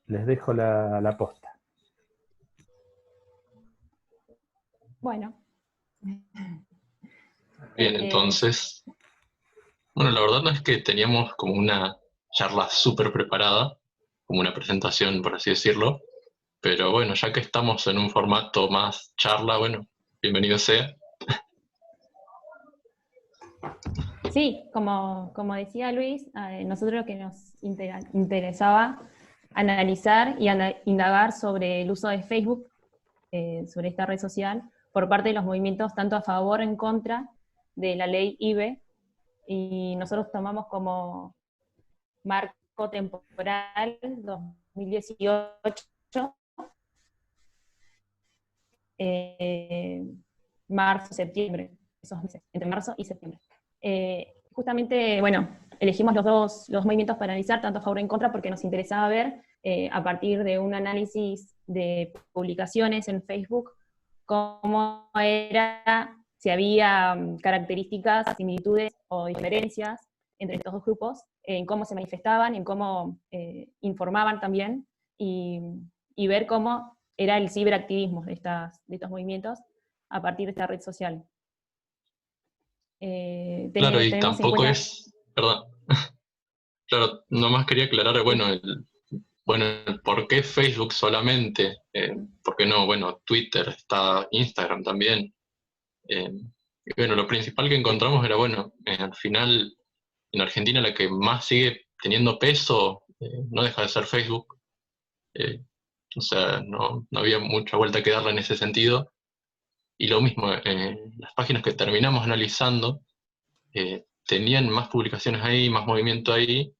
les dejo la posta. Bueno. Bien, entonces, bueno, la verdad no es que teníamos como una charla súper preparada, como una presentación, por así decirlo, pero bueno, ya que estamos en un formato más charla, bueno, bienvenido sea. Sí, como decía Luis, nosotros lo que nos interesaba analizar y indagar sobre el uso de Facebook, sobre esta red social, por parte de los movimientos tanto a favor o en contra de la ley IBE, y nosotros tomamos como marco temporal 2018, marzo, septiembre, esos meses, entre marzo y septiembre. Justamente, bueno, elegimos los dos movimientos para analizar, tanto a favor y en contra, porque nos interesaba ver, a partir de un análisis de publicaciones en Facebook, cómo era, si había características, similitudes o diferencias entre estos dos grupos, en cómo se manifestaban, en cómo informaban también, y ver cómo era el ciberactivismo de estos movimientos a partir de esta red social. Claro, y Tenemos en tampoco cuenta... es, perdón, claro, nomás quería aclarar, bueno, el por qué Facebook solamente, por qué no, bueno, Twitter, está Instagram también. Y bueno, lo principal que encontramos era, bueno, al final en Argentina la que más sigue teniendo peso no deja de ser Facebook. Eh, o sea, no había mucha vuelta que darle en ese sentido. Y lo mismo, las páginas que terminamos analizando tenían más publicaciones ahí, más movimiento ahí,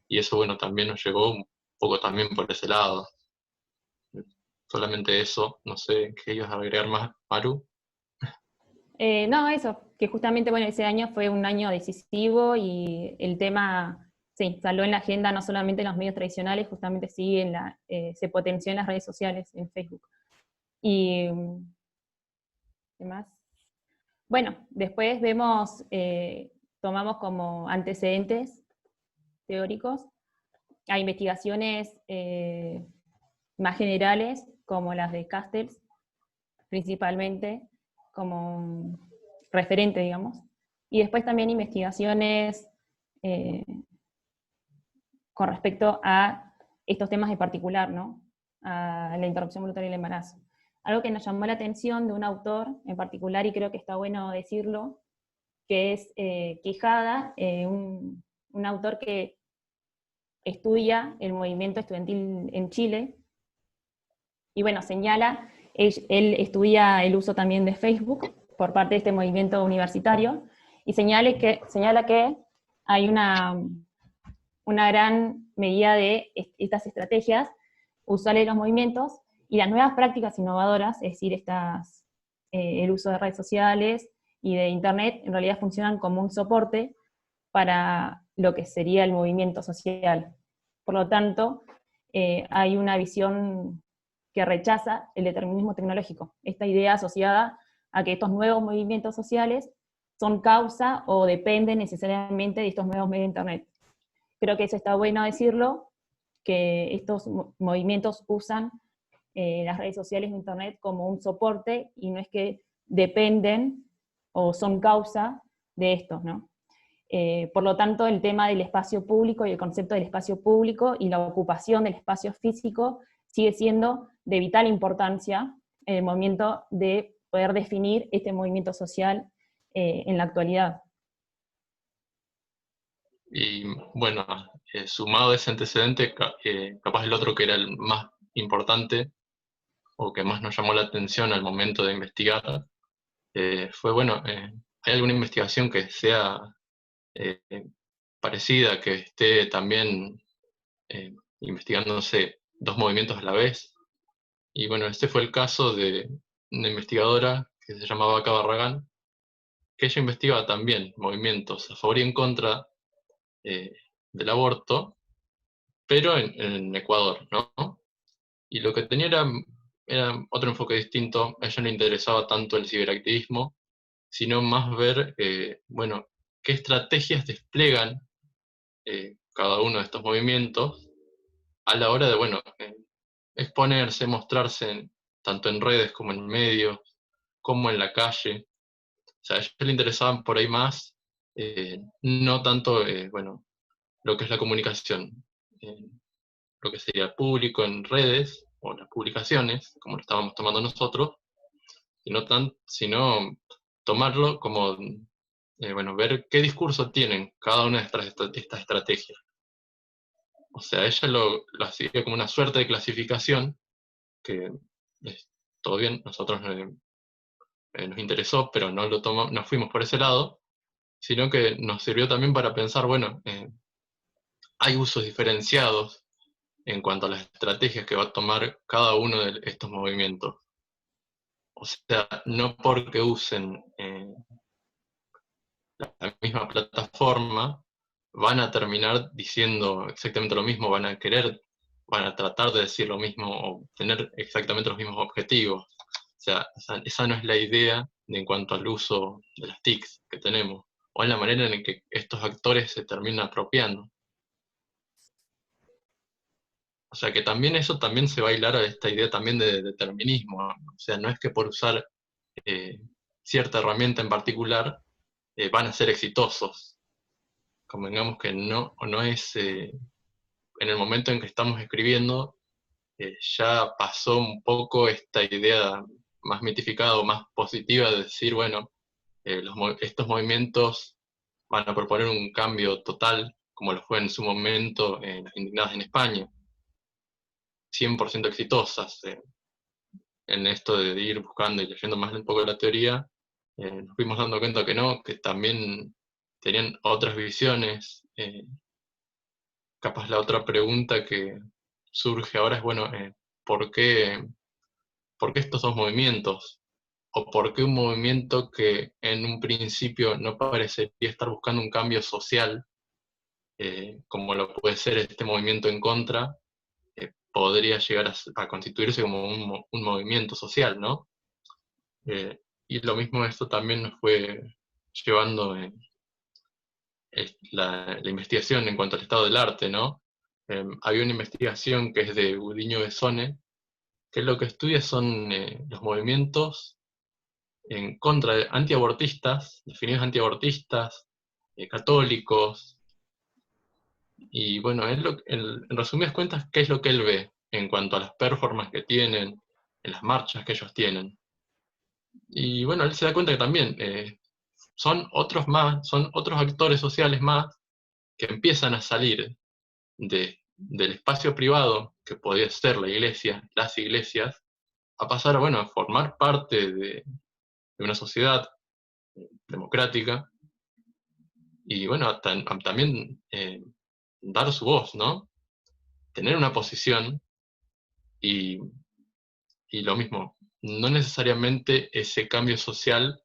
y eso, bueno, también nos llegó un poco también por ese lado. Solamente eso, no sé, ¿qué ibas a agregar más, Maru? No, eso, que justamente, bueno, ese año fue un año decisivo y el tema, sí, salió en la agenda no solamente en los medios tradicionales, justamente sí, se potenció en las redes sociales, en Facebook. Y, ¿qué más? Bueno, después vemos, tomamos como antecedentes teóricos a investigaciones más generales, como las de Castells, principalmente, como referente, digamos. Y después también investigaciones eh, con respecto a estos temas en particular, ¿no? A la interrupción voluntaria del embarazo. Algo que nos llamó la atención de un autor en particular, y creo que está bueno decirlo, que es Quijada, un autor que estudia el movimiento estudiantil en Chile, y bueno, señala, él estudia el uso también de Facebook por parte de este movimiento universitario, y señala que hay una gran medida de estas estrategias usuales de los movimientos, y las nuevas prácticas innovadoras, es decir, el uso de redes sociales y de Internet, en realidad funcionan como un soporte para lo que sería el movimiento social. Por lo tanto, hay una visión que rechaza el determinismo tecnológico, esta idea asociada a que estos nuevos movimientos sociales son causa o dependen necesariamente de estos nuevos medios de Internet. Creo que eso está bueno decirlo, que estos movimientos usan las redes sociales de Internet como un soporte, y no es que dependen o son causa de estos, ¿no? Por lo tanto, el tema del espacio público y el concepto del espacio público y la ocupación del espacio físico sigue siendo de vital importancia en el momento de poder definir este movimiento social en la actualidad. Y bueno, sumado a ese antecedente, capaz el otro que era el más importante o que más nos llamó la atención al momento de investigar, fue, bueno, ¿hay alguna investigación que sea eh, parecida, que esté también investigándose dos movimientos a la vez? Y bueno, este fue el caso de una investigadora que se llamaba Vaca Barragán, que ella investigaba también movimientos a favor y en contra eh, del aborto, pero en Ecuador, ¿no? Y lo que tenía era otro enfoque distinto. A ella no le interesaba tanto el ciberactivismo, sino más ver, bueno, qué estrategias desplegan cada uno de estos movimientos a la hora de, bueno, exponerse, mostrarse tanto en redes como en medios, como en la calle. O sea, a ellos le interesaban por ahí más, no tanto, bueno, lo que es la comunicación, eh, lo que sería público en redes, o las publicaciones, como lo estábamos tomando nosotros, sino tomarlo como, bueno, ver qué discurso tienen cada una de estas estrategias. O sea, ella lo hacía como una suerte de clasificación, que es todo bien, nosotros nos interesó, pero no fuimos por ese lado, sino que nos sirvió también para pensar, bueno, hay usos diferenciados en cuanto a las estrategias que va a tomar cada uno de estos movimientos. O sea, no porque usen la misma plataforma, van a terminar diciendo exactamente lo mismo, van a tratar de decir lo mismo o tener exactamente los mismos objetivos. O sea, esa no es la idea en cuanto al uso de las TICs que tenemos, o en la manera en que estos actores se terminan apropiando. O sea que también eso también se va a hilar a esta idea también de determinismo, ¿no? O sea, no es que por usar eh, cierta herramienta en particular van a ser exitosos. Convengamos que no es, en el momento en que estamos escribiendo, ya pasó un poco esta idea más mitificada o más positiva de decir, bueno, estos movimientos van a proponer un cambio total, como lo fue en su momento en las Indignadas en España, 100% exitosas. En esto de ir buscando y leyendo más un poco de la teoría, nos fuimos dando cuenta que no, que también tenían otras visiones. Capaz la otra pregunta que surge ahora es, bueno, ¿por qué, ¿por qué estos dos movimientos? ¿O por qué un movimiento que en un principio no parecería estar buscando un cambio social, como lo puede ser este movimiento en contra, podría llegar a constituirse como un movimiento social, ¿no? Y lo mismo esto también nos fue llevando la investigación en cuanto al estado del arte, ¿no? Había una investigación que es de Gudiño Besone, que lo que estudia son los movimientos en contra de antiabortistas, definidos antiabortistas, católicos, y bueno, en resumidas cuentas, ¿qué es lo que él ve en cuanto a las performances que tienen, en las marchas que ellos tienen? Y bueno, él se da cuenta que también son otros actores sociales más que empiezan a salir del espacio privado, que podía ser la iglesia, las iglesias, a pasar bueno, a formar parte de una sociedad democrática y bueno, también dar su voz, ¿no? Tener una posición y, y lo mismo, no necesariamente ese cambio social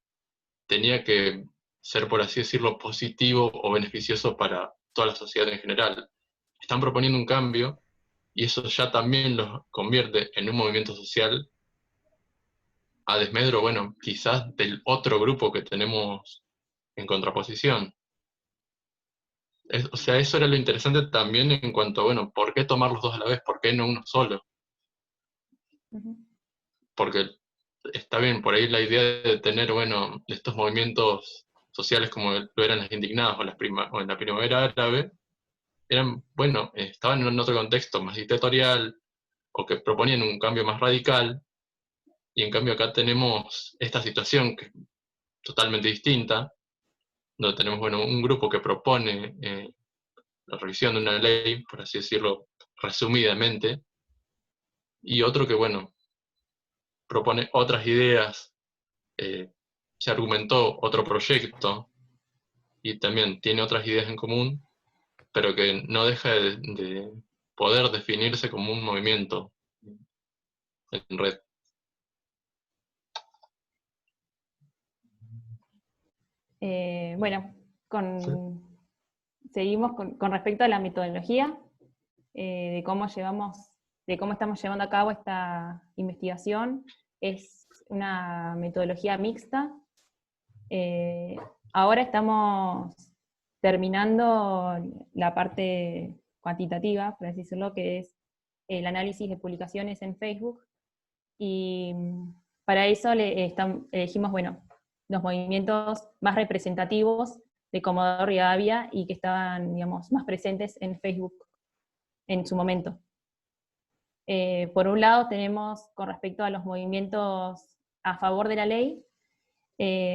tenía que ser, por así decirlo, positivo o beneficioso para toda la sociedad en general. Están proponiendo un cambio y eso ya también los convierte en un movimiento social a desmedro, bueno, quizás del otro grupo que tenemos en contraposición. O sea, eso era lo interesante también en cuanto a, bueno, ¿por qué tomar los dos a la vez? ¿Por qué no uno solo? Ujú. Porque está bien, por ahí la idea de tener, bueno, estos movimientos sociales como lo eran las indignadas o en la primavera árabe, eran, bueno, estaban en otro contexto más dictatorial o que proponían un cambio más radical, y en cambio acá tenemos esta situación que es totalmente distinta, donde tenemos, bueno, un grupo que propone la revisión de una ley, por así decirlo, resumidamente, y otro que, bueno, propone otras ideas, se argumentó otro proyecto y también tiene otras ideas en común, pero que no deja de poder definirse como un movimiento en red. Bueno, ¿Sí? seguimos con respecto a la metodología, de cómo estamos llevando a cabo esta investigación. Es una metodología mixta. Ahora estamos terminando la parte cuantitativa, por así decirlo, que es el análisis de publicaciones en Facebook, y para eso elegimos, bueno, los movimientos más representativos de Comodoro Rivadavia y que estaban, digamos, más presentes en Facebook en su momento. Por un lado tenemos, con respecto a los movimientos a favor de la ley,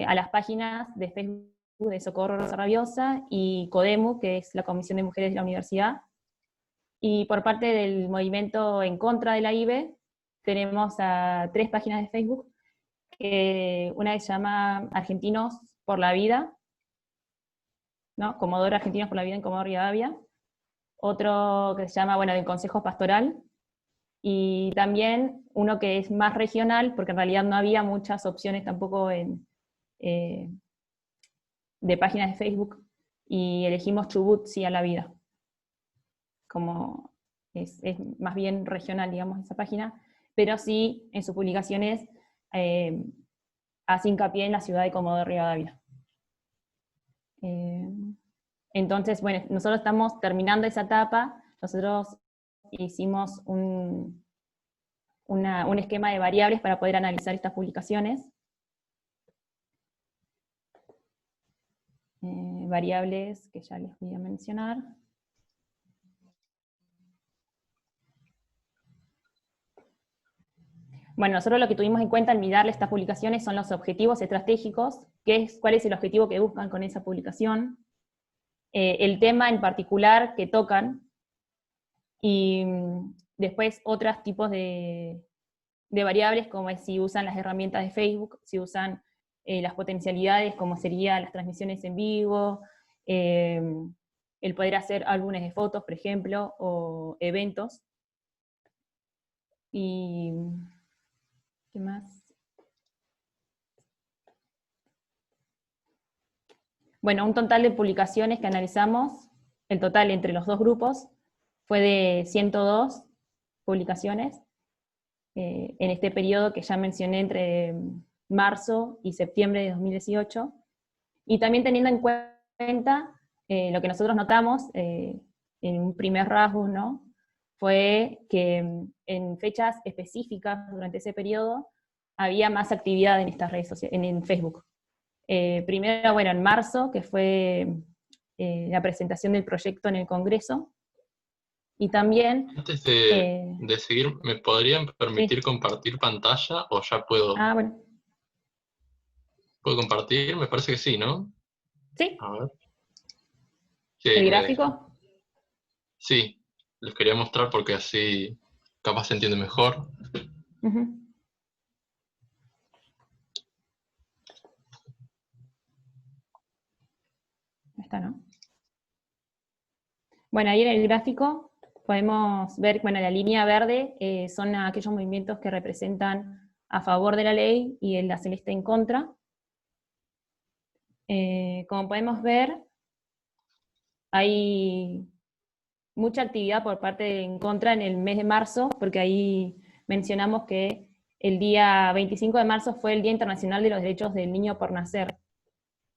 a las páginas de Facebook de Socorro Rosa Rabiosa y CODEMU, que es la Comisión de Mujeres de la Universidad, y por parte del movimiento en contra de la IBE, tenemos a 3 páginas de Facebook, que una que se llama Argentinos por la Vida, ¿no? Comodoro Argentinos por la Vida en Comodoro Rivadavia, otro que se llama, bueno, del Consejo Pastoral, y también uno que es más regional, porque en realidad no había muchas opciones tampoco de páginas de Facebook, y elegimos Chubut sí a la vida. Como es más bien regional, digamos, esa página, pero sí en sus publicaciones hace hincapié en la ciudad de Comodoro Rivadavia. Entonces, bueno, nosotros estamos terminando esa etapa, nosotros hicimos un esquema de variables para poder analizar estas publicaciones. Variables que ya les voy a mencionar. Bueno, nosotros lo que tuvimos en cuenta al mirarle estas publicaciones son los objetivos estratégicos, cuál es el objetivo que buscan con esa publicación, el tema en particular que tocan, y después otros tipos de variables, como es si usan las herramientas de Facebook, si usan las potencialidades, como serían las transmisiones en vivo, el poder hacer álbumes de fotos, por ejemplo, o eventos. Y ¿qué más? Bueno, un total de publicaciones que analizamos, el total entre los 2 grupos, fue de 102 publicaciones en este periodo que ya mencioné entre marzo y septiembre de 2018, y también teniendo en cuenta lo que nosotros notamos en un primer rasgo, ¿no? Fue que en fechas específicas durante ese periodo había más actividad en estas redes sociales, en Facebook. Primero, bueno, en marzo, que fue la presentación del proyecto en el Congreso, y también... Antes de seguir, ¿me podrían permitir compartir pantalla o ya puedo? Ah, bueno. ¿Puedo compartir? Me parece que sí, ¿no? Sí. A ver. Sí, ¿El me gráfico? deja. Sí, les quería mostrar porque así capaz se entiende mejor. Uh-huh. Esta, ¿no? Bueno, ahí en el gráfico podemos ver, bueno, la línea verde son aquellos movimientos que representan a favor de la ley y la celeste en contra. Como podemos ver, hay mucha actividad por parte de en contra en el mes de marzo, porque ahí mencionamos que el día 25 de marzo fue el Día Internacional de los Derechos del Niño por Nacer,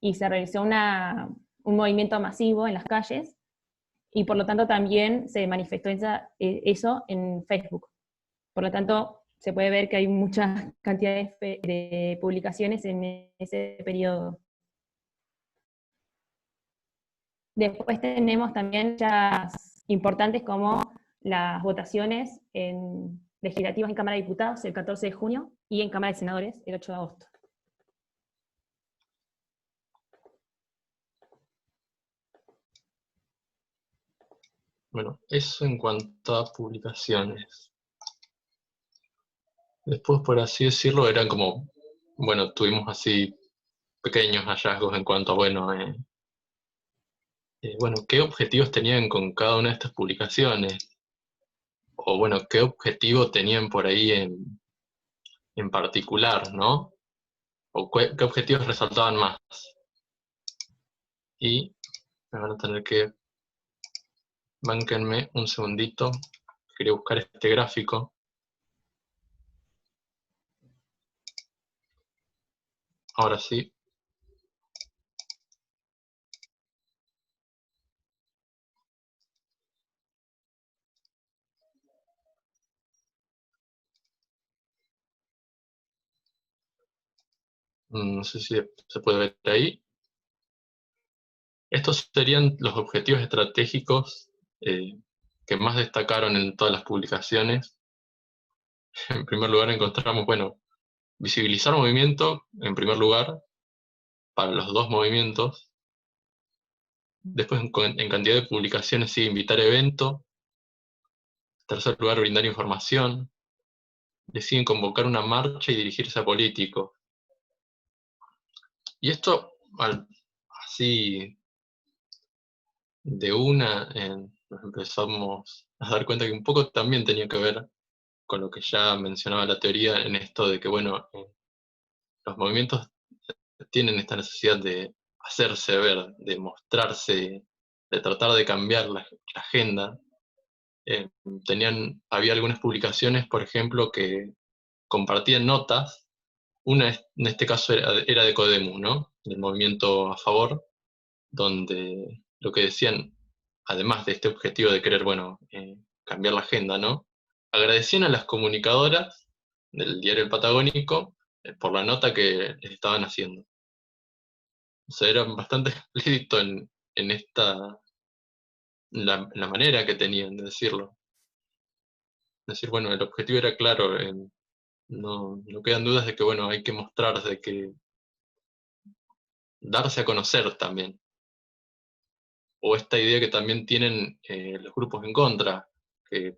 y se realizó un movimiento masivo en las calles, y por lo tanto también se manifestó eso en Facebook. Por lo tanto, se puede ver que hay muchas cantidades de publicaciones en ese periodo. Después tenemos también fechas importantes como las votaciones legislativas en Cámara de Diputados el 14 de junio y en Cámara de Senadores el 8 de agosto. Bueno, eso en cuanto a publicaciones. Después, por así decirlo, eran como, bueno, tuvimos así pequeños hallazgos en cuanto a, bueno, qué objetivos tenían con cada una de estas publicaciones. O bueno, qué objetivo tenían por ahí en particular, ¿no? O qué objetivos resaltaban más. Y me van a tener que... Bánquenme un segundito. Quería buscar este gráfico. Ahora sí. No sé si se puede ver ahí. Estos serían los objetivos estratégicos que más destacaron en todas las publicaciones. En primer lugar encontramos, bueno, visibilizar movimiento, en primer lugar, para los dos movimientos. Después, en cantidad de publicaciones, sí, invitar evento. En tercer lugar, brindar información. Deciden convocar una marcha y dirigirse a políticos. Y esto, así, de una, nos empezamos a dar cuenta que un poco también tenía que ver con lo que ya mencionaba la teoría en esto de que, bueno, los movimientos tienen esta necesidad de hacerse ver, de mostrarse, de tratar de cambiar la agenda. Había algunas publicaciones, por ejemplo, que compartían notas. Una en este caso era de Codemu, ¿no? Del movimiento a favor, donde lo que decían, además de este objetivo de querer, bueno, cambiar la agenda, ¿no? Agradecían a las comunicadoras del diario El Patagónico por la nota que les estaban haciendo. O sea, eran bastante explícitos en esta, la manera que tenían de decirlo. Es decir, bueno, el objetivo era claro, no quedan dudas de que, bueno, hay que mostrarse, de que darse a conocer también. O esta idea que también tienen los grupos en contra, que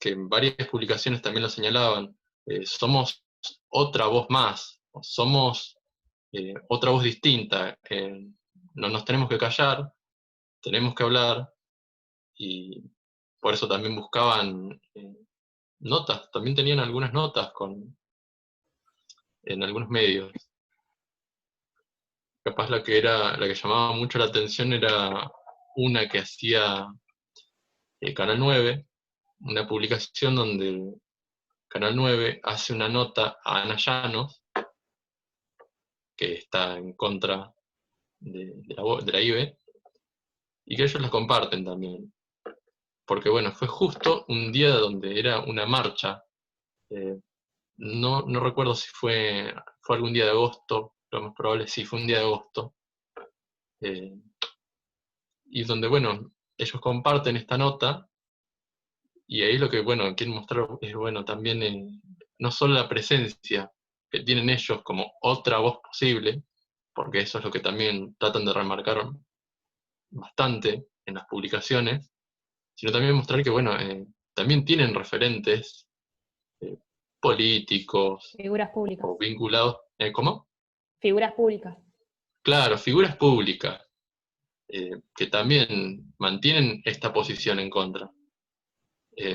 en varias publicaciones también lo señalaban, somos otra voz más, somos otra voz distinta, no nos tenemos que callar, tenemos que hablar, y por eso también buscaban notas, también tenían algunas notas en algunos medios. Capaz la que llamaba mucho la atención era una que hacía Canal 9, una publicación donde Canal 9 hace una nota a Ana Llanos, que está en contra de la IBE, y que ellos la comparten también. Porque bueno, fue justo un día donde era una marcha. No recuerdo si fue algún día de agosto, lo más probable sí fue un día de agosto. Y donde, bueno, ellos comparten esta nota, y ahí lo que, bueno, quieren mostrar es, bueno, también no solo la presencia que tienen ellos como otra voz posible, porque eso es lo que también tratan de remarcar bastante en las publicaciones, sino también mostrar que, bueno, también tienen referentes eh, políticos Figuras públicas. o vinculados, ¿cómo? Figuras públicas. Claro, figuras públicas, que también mantienen esta posición en contra.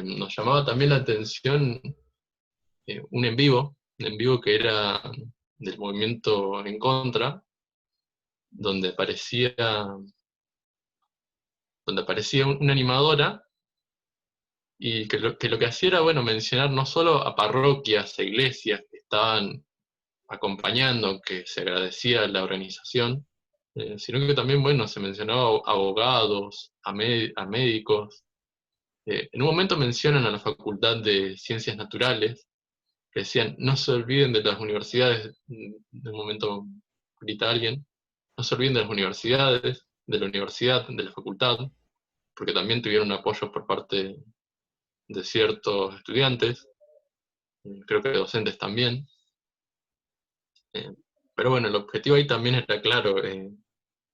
Nos llamaba también la atención un en vivo que era del movimiento en contra, donde aparecía una animadora y que lo que hacía era, bueno, mencionar no solo a parroquias e iglesias que estaban acompañando, que se agradecía la organización, sino que también, bueno, se mencionaba a abogados, a médicos. En un momento mencionan a la Facultad de Ciencias Naturales, que decían, no se olviden de las universidades, de un momento grita alguien, no se olviden de las universidades, de la universidad, de la facultad, porque también tuvieron apoyo por parte de ciertos estudiantes, creo que docentes también. Eh, pero bueno, el objetivo ahí también era claro,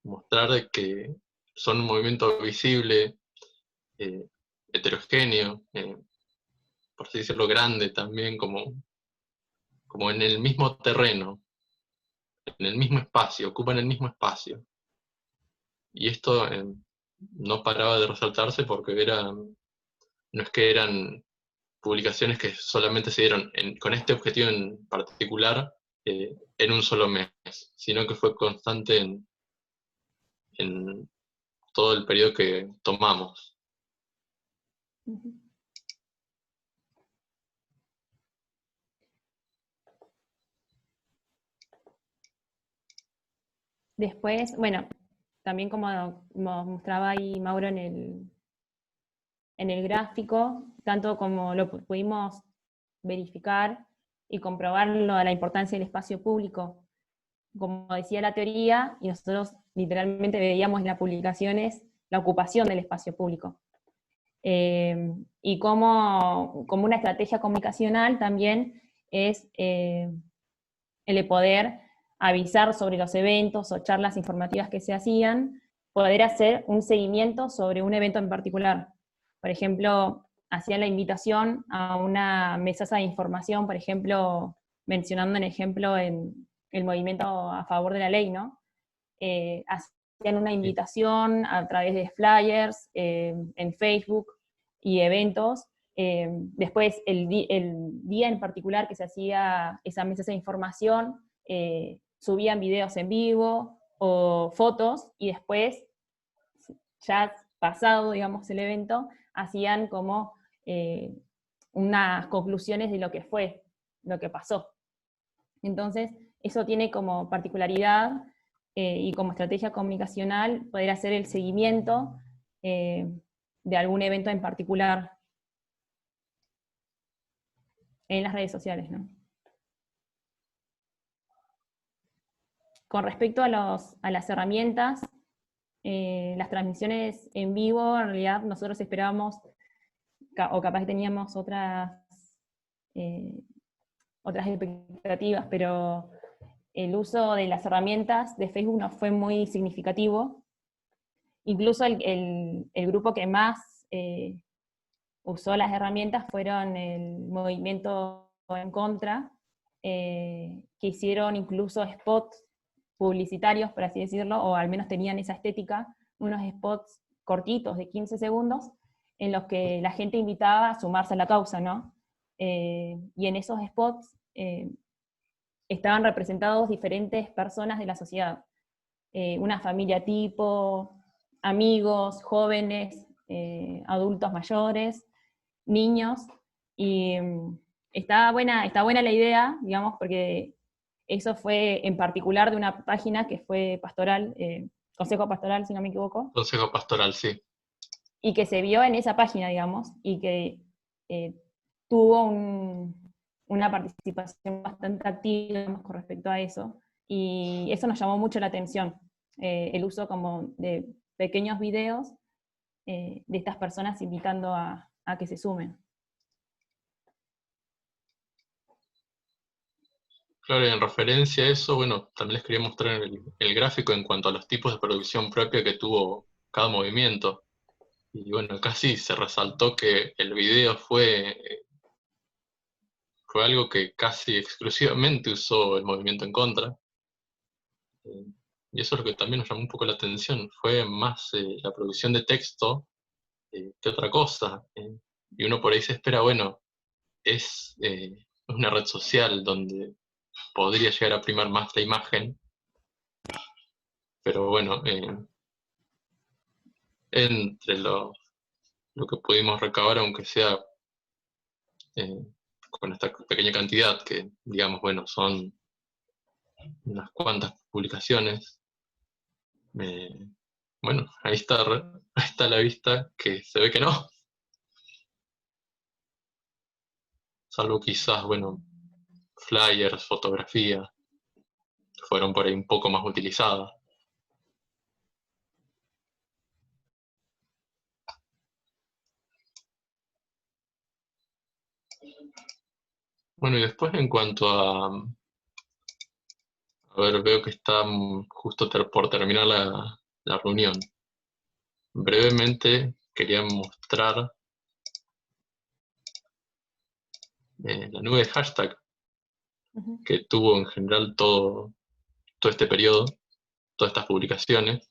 mostrar que son un movimiento visible, eh, heterogéneo, por así decirlo, grande también, como en el mismo terreno, en el mismo espacio, ocupan el mismo espacio. Y esto no paraba de resaltarse porque no es que eran publicaciones que solamente se dieron con este objetivo en particular en un solo mes, sino que fue constante en todo el periodo que tomamos. Ujú. Después, bueno, también como mostraba ahí Mauro en el gráfico, tanto como lo pudimos verificar y comprobarlo a la importancia del espacio público como decía la teoría, y nosotros literalmente veíamos en las publicaciones la ocupación del espacio público. Y como una estrategia comunicacional también es el de poder avisar sobre los eventos o charlas informativas que se hacían, poder hacer un seguimiento sobre un evento en particular. Por ejemplo, hacían la invitación a una mesasa de información, por ejemplo, mencionando en ejemplo en el movimiento a favor de la ley, ¿no? Hacían una invitación a través de flyers en Facebook y eventos. Después, el día en particular que se hacía esa mesa de información, subían videos en vivo o fotos, y después, ya pasado, digamos, el evento, hacían como unas conclusiones de lo que fue, lo que pasó. Entonces, eso tiene como particularidad y como estrategia comunicacional poder hacer el seguimiento de algún evento en particular en las redes sociales, ¿no? Con respecto a las herramientas, las transmisiones en vivo, en realidad nosotros esperábamos, o capaz que teníamos otras expectativas, pero el uso de las herramientas de Facebook no fue muy significativo. Incluso el grupo que más usó las herramientas fueron el movimiento en contra, que hicieron incluso spots publicitarios, por así decirlo, o al menos tenían esa estética, unos spots cortitos de 15 segundos, en los que la gente invitaba a sumarse a la causa, ¿no? Y en esos spots estaban representados diferentes personas de la sociedad, una familia tipo, amigos, jóvenes, adultos mayores, niños, y está buena la idea, digamos, porque eso fue en particular de una página que fue pastoral, Consejo Pastoral, si no me equivoco. Consejo Pastoral, sí. Y que se vio en esa página, digamos, y que tuvo una participación bastante activa, digamos, con respecto a eso, y eso nos llamó mucho la atención, el uso como de pequeños videos de estas personas invitando a que se sumen. Claro, y en referencia a eso, bueno, también les quería mostrar el gráfico en cuanto a los tipos de producción propia que tuvo cada movimiento. Y bueno, casi se resaltó que el video fue algo que casi exclusivamente usó el movimiento en contra. Y eso es lo que también nos llamó un poco la atención. Fue más la producción de texto que otra cosa. Y uno por ahí se espera, bueno, es una red social donde podría llegar a primar más la imagen. Pero bueno, entre lo que pudimos recabar, aunque sea con esta pequeña cantidad, que digamos, bueno, son unas cuantas publicaciones, bueno, ahí está la vista que se ve que no, salvo quizás, bueno, flyers, fotografía, fueron por ahí un poco más utilizadas. Bueno, y después en cuanto a ver, veo que está justo por terminar la reunión. Brevemente quería mostrar la nube de hashtag que tuvo en general todo este periodo, todas estas publicaciones,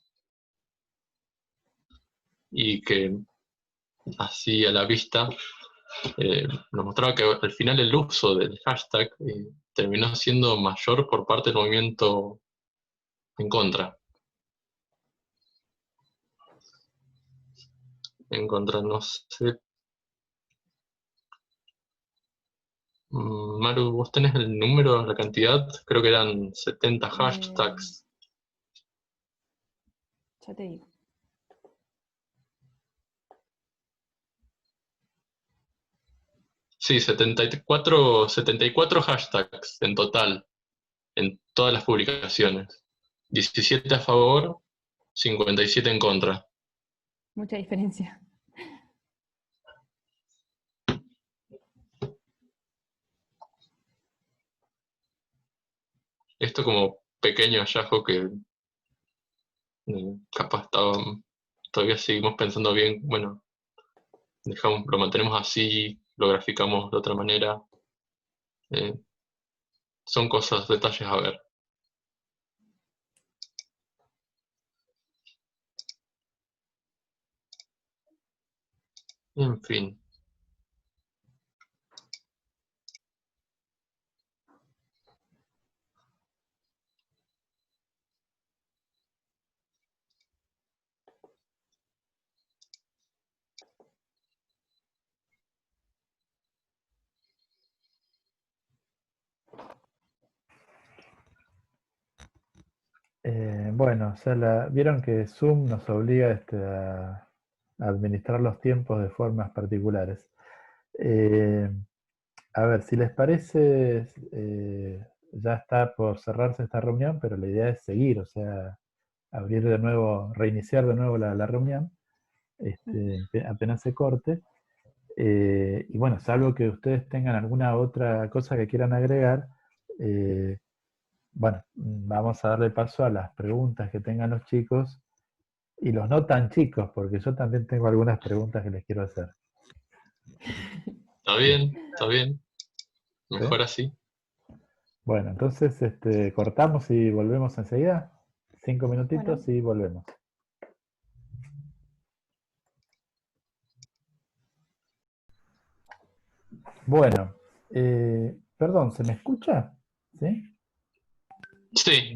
y que así a la vista nos mostraba que al final el uso del hashtag terminó siendo mayor por parte del movimiento en contra. En contra, no sé. Maru, ¿vos tenés el número, la cantidad? Creo que eran 70 hashtags. Ya te digo. Sí, 74 hashtags en total, en todas las publicaciones. 17 a favor, 57 en contra. Mucha diferencia. Esto como pequeño hallazgo que capaz todavía seguimos pensando bien, bueno, lo mantenemos así, lo graficamos de otra manera. Son cosas, detalles a ver. En fin. Bueno, o sea, vieron que Zoom nos obliga a administrar los tiempos de formas particulares. Eh, a ver, si les parece, ya está por cerrarse esta reunión, pero la idea es seguir, o sea, abrir de nuevo, reiniciar de nuevo la reunión, apenas se corte. Y bueno, salvo que ustedes tengan alguna otra cosa que quieran agregar, bueno, vamos a darle paso a las preguntas que tengan los chicos y los no tan chicos, porque yo también tengo algunas preguntas que les quiero hacer. Está bien, está bien. ¿Sí? Mejor así. Bueno, entonces cortamos y volvemos enseguida. 5 minutitos Bueno. y volvemos. Bueno, perdón, ¿se me escucha? ¿Sí? Sí,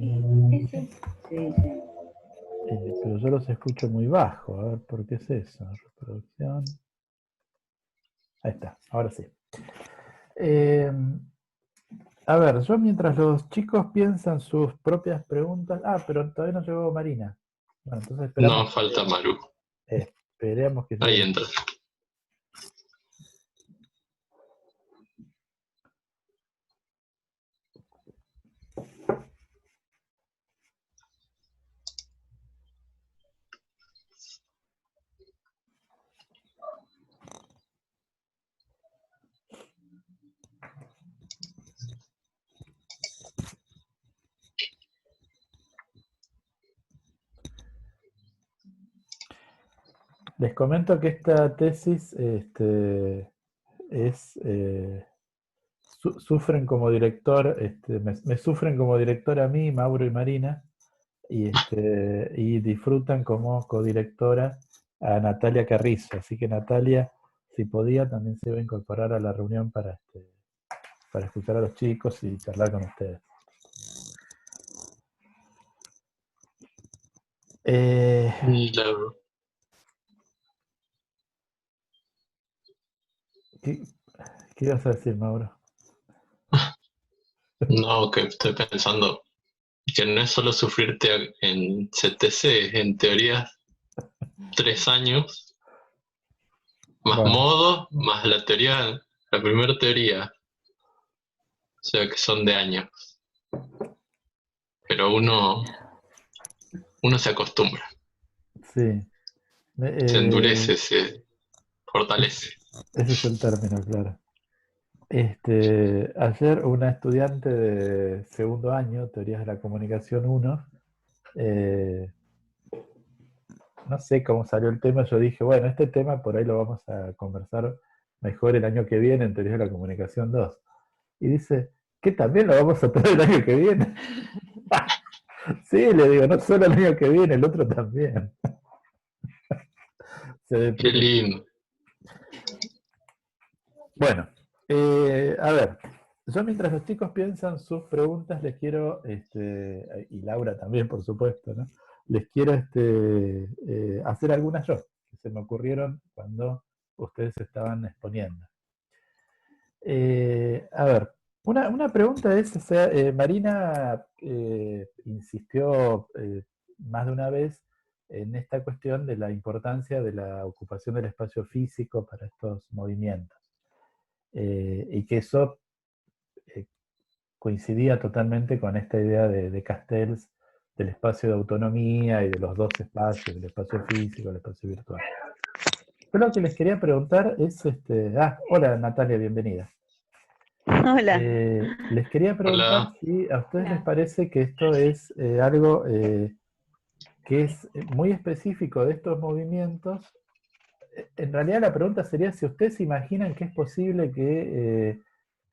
Pero yo los escucho muy bajo. A ver, ¿por qué es eso? Reproducción. Ahí está, ahora sí. A ver, yo mientras los chicos piensan sus propias preguntas. Ah, pero todavía no llegó Marina. Bueno, entonces no falta Maru. esperemos que Ahí llegue. entra. Les comento que esta tesis sufren como director, me sufren como director a mí, Mauro y Marina, y disfrutan como codirectora a Natalia Carrizo. Así que Natalia, si podía, también se iba a incorporar a la reunión para escuchar a los chicos y charlar con ustedes. ¿Qué, qué ibas a decir, Mauro? No, que estoy pensando que no es solo sufrirte en CTC, es en teoría 3 años, más Bueno, modo, más la teoría, la primera teoría, o sea que son de años. Pero uno se acostumbra, sí. se endurece, se fortalece. Ese es el término, claro. Ayer una estudiante de segundo año, Teorías de la Comunicación 1, no sé cómo salió el tema, yo dije, bueno, este tema por ahí lo vamos a conversar mejor el año que viene en Teorías de la Comunicación 2. Y dice, ¿qué también lo vamos a tener el año que viene? Sí, le digo, no solo el año que viene, el otro también. Se Qué deprime. lindo. Bueno, a ver, yo mientras los chicos piensan sus preguntas, les quiero, y Laura también, por supuesto, ¿no? Les quiero hacer algunas yo, que se me ocurrieron cuando ustedes estaban exponiendo. A ver, una pregunta es, o sea, Marina insistió más de una vez en esta cuestión de la importancia de la ocupación del espacio físico para estos movimientos. Y que eso coincidía totalmente con esta idea de Castells, del espacio de autonomía y de los dos espacios, el espacio físico y el espacio virtual. Pero lo que les quería preguntar es, hola Natalia, bienvenida. Hola. Les quería preguntar Hola. si a ustedes les Hola. parece que esto es algo que es muy específico de estos movimientos. En realidad la pregunta sería si ustedes se imaginan que es posible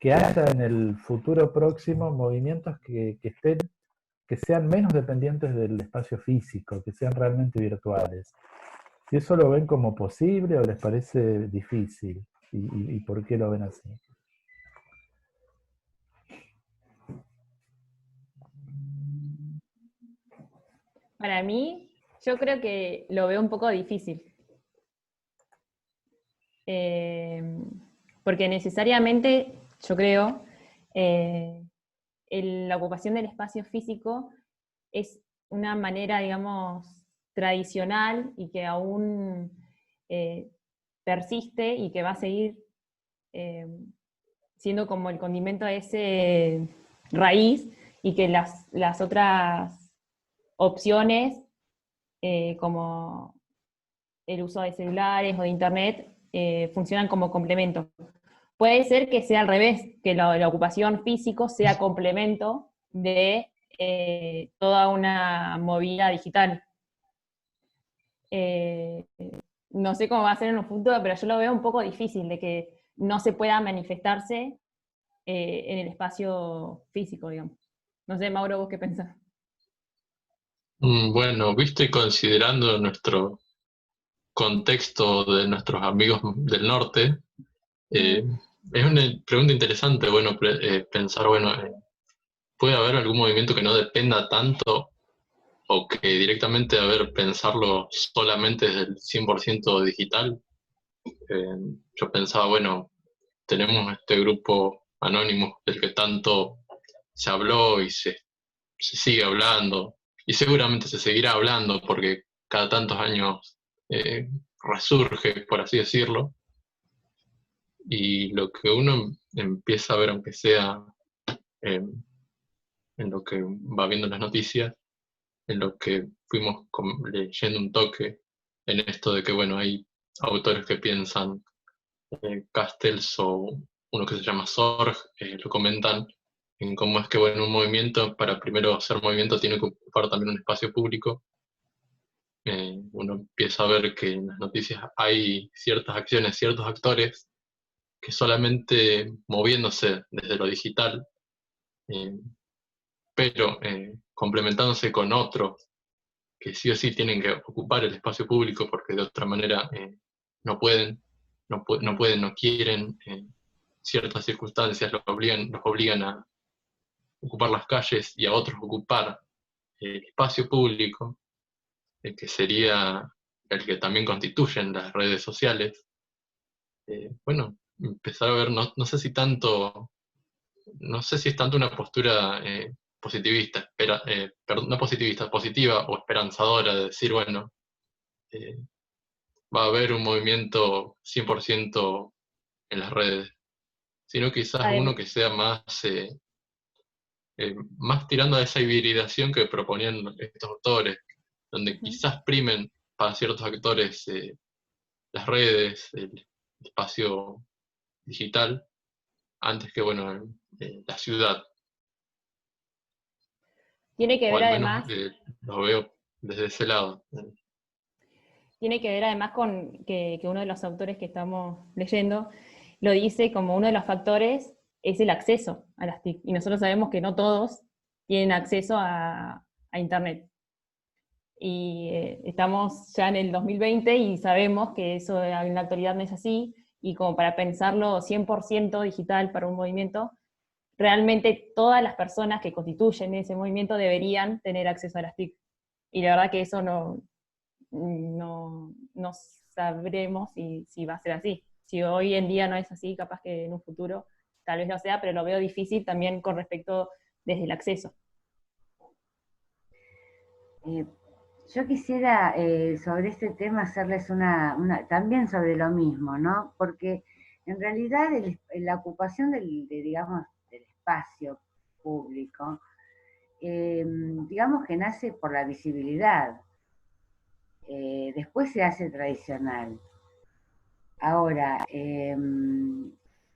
que haya en el futuro próximo movimientos que sean menos dependientes del espacio físico, que sean realmente virtuales. Si eso lo ven como posible o les parece difícil, y por qué lo ven así. Para mí, yo creo que lo veo un poco difícil. Porque necesariamente, yo creo, la ocupación del espacio físico es una manera, digamos, tradicional y que aún persiste y que va a seguir siendo como el condimento de ese raíz, y que las otras opciones, como el uso de celulares o de internet, funcionan como complemento. Puede ser que sea al revés, que la ocupación físico sea complemento de toda una movida digital. No sé cómo va a ser en un futuro, pero yo lo veo un poco difícil de que no se pueda manifestarse en el espacio físico, digamos. No sé, Mauro, ¿vos qué pensás? Bueno, visto y considerando nuestro contexto de nuestros amigos del norte, es una pregunta interesante, bueno, pensar, bueno, ¿puede haber algún movimiento que no dependa tanto o que directamente, pensarlo solamente desde el 100% digital? Yo pensaba, bueno, tenemos este grupo anónimo del que tanto se habló y se sigue hablando, y seguramente se seguirá hablando porque cada tantos años resurge, por así decirlo, y lo que uno empieza a ver, aunque sea eh, en lo que va viendo las noticias, en lo que fuimos leyendo un toque, en esto de que, bueno, hay autores que piensan, Castells o uno que se llama Sorg, lo comentan en cómo es que, bueno, un movimiento, para primero ser movimiento, tiene que ocupar también un espacio público. Uno empieza a ver que en las noticias hay ciertas acciones, ciertos actores que solamente moviéndose desde lo digital, eh, pero complementándose con otros que sí o sí tienen que ocupar el espacio público porque de otra manera no pueden, no pueden, no quieren, ciertas circunstancias los obligan a ocupar las calles y a otros ocupar el espacio público, que sería el que también constituyen las redes sociales. Bueno, empezar a ver, no sé si tanto, no sé si es tanto una postura positivista, perdón, no positivista, positiva o esperanzadora de decir, bueno, eh, va a haber un movimiento 100% en las redes, sino quizás uno Adem- que sea más tirando a esa hibridación que proponían estos autores, donde Ujú. quizás primen para ciertos actores las redes, el espacio digital, antes que, bueno, la ciudad, Tiene que o ver al menos además lo veo desde ese lado. Tiene que ver además con que uno de los autores que estamos leyendo lo dice como uno de los factores es el acceso a las TIC. Y nosotros sabemos que no todos tienen acceso a Internet. Y estamos ya en el 2020 y sabemos que eso en la actualidad no es así. Y como para pensarlo 100% digital para un movimiento, realmente todas las personas que constituyen ese movimiento deberían tener acceso a las TIC. Y la verdad que eso no sabremos si va a ser así. Si hoy en día no es así, capaz que en un futuro tal vez lo sea, pero lo veo difícil también con respecto desde el acceso. Eh, yo quisiera sobre este tema hacerles también sobre lo mismo, ¿no? Porque en realidad la ocupación digamos, del espacio público, digamos que nace por la visibilidad, después se hace tradicional. Ahora,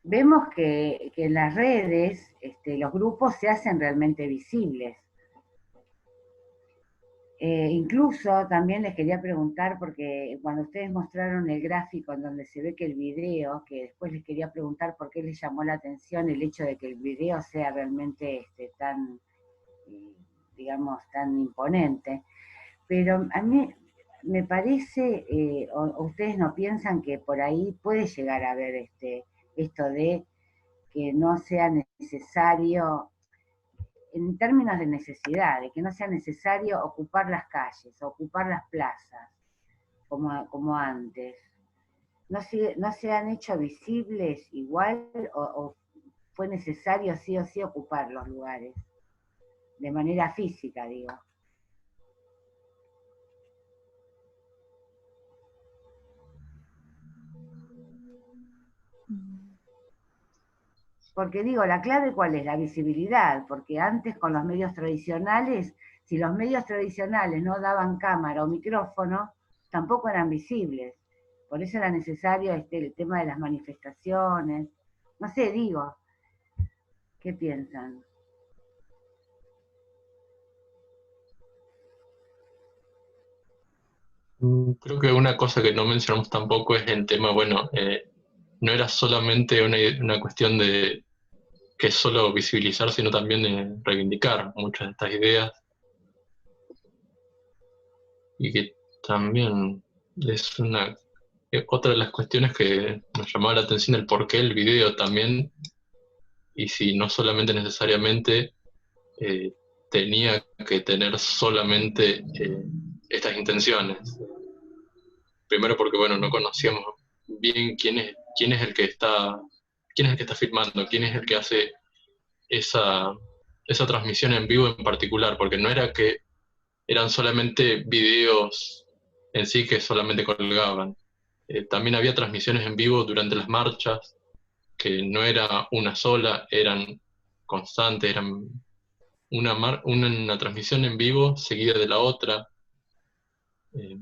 vemos que en las redes los grupos se hacen realmente visibles. Incluso también les quería preguntar, porque cuando ustedes mostraron el gráfico en donde se ve que el video, que después les quería preguntar por qué les llamó la atención el hecho de que el video sea realmente tan, digamos, tan imponente, pero a mí me parece, o ustedes no piensan que por ahí puede llegar a haber esto de que no sea necesario, en términos de necesidad, de que no sea necesario ocupar las calles, ocupar las plazas, como antes. ¿No se han hecho visibles igual o fue necesario sí o sí ocupar los lugares? De manera física, digo. Porque digo, la clave ¿cuál es? La visibilidad, porque antes con los medios tradicionales, si los medios tradicionales no daban cámara o micrófono, tampoco eran visibles. Por eso era necesario el tema de las manifestaciones. No sé, digo, ¿qué piensan? Creo que una cosa que no mencionamos tampoco es el tema, bueno, no era solamente una cuestión de que es solo visibilizar, sino también de reivindicar muchas de estas ideas y que también es otra de las cuestiones que nos llamaba la atención el por qué el video también, y si no solamente necesariamente tenía que tener solamente estas intenciones. Primero porque, bueno, no conocíamos bien quién es el que está filmando, quién es el que hace esa transmisión en vivo en particular, porque no era que eran solamente videos en sí que solamente colgaban. También había transmisiones en vivo durante las marchas, que no era una sola, eran constantes, eran una transmisión en vivo seguida de la otra, eh,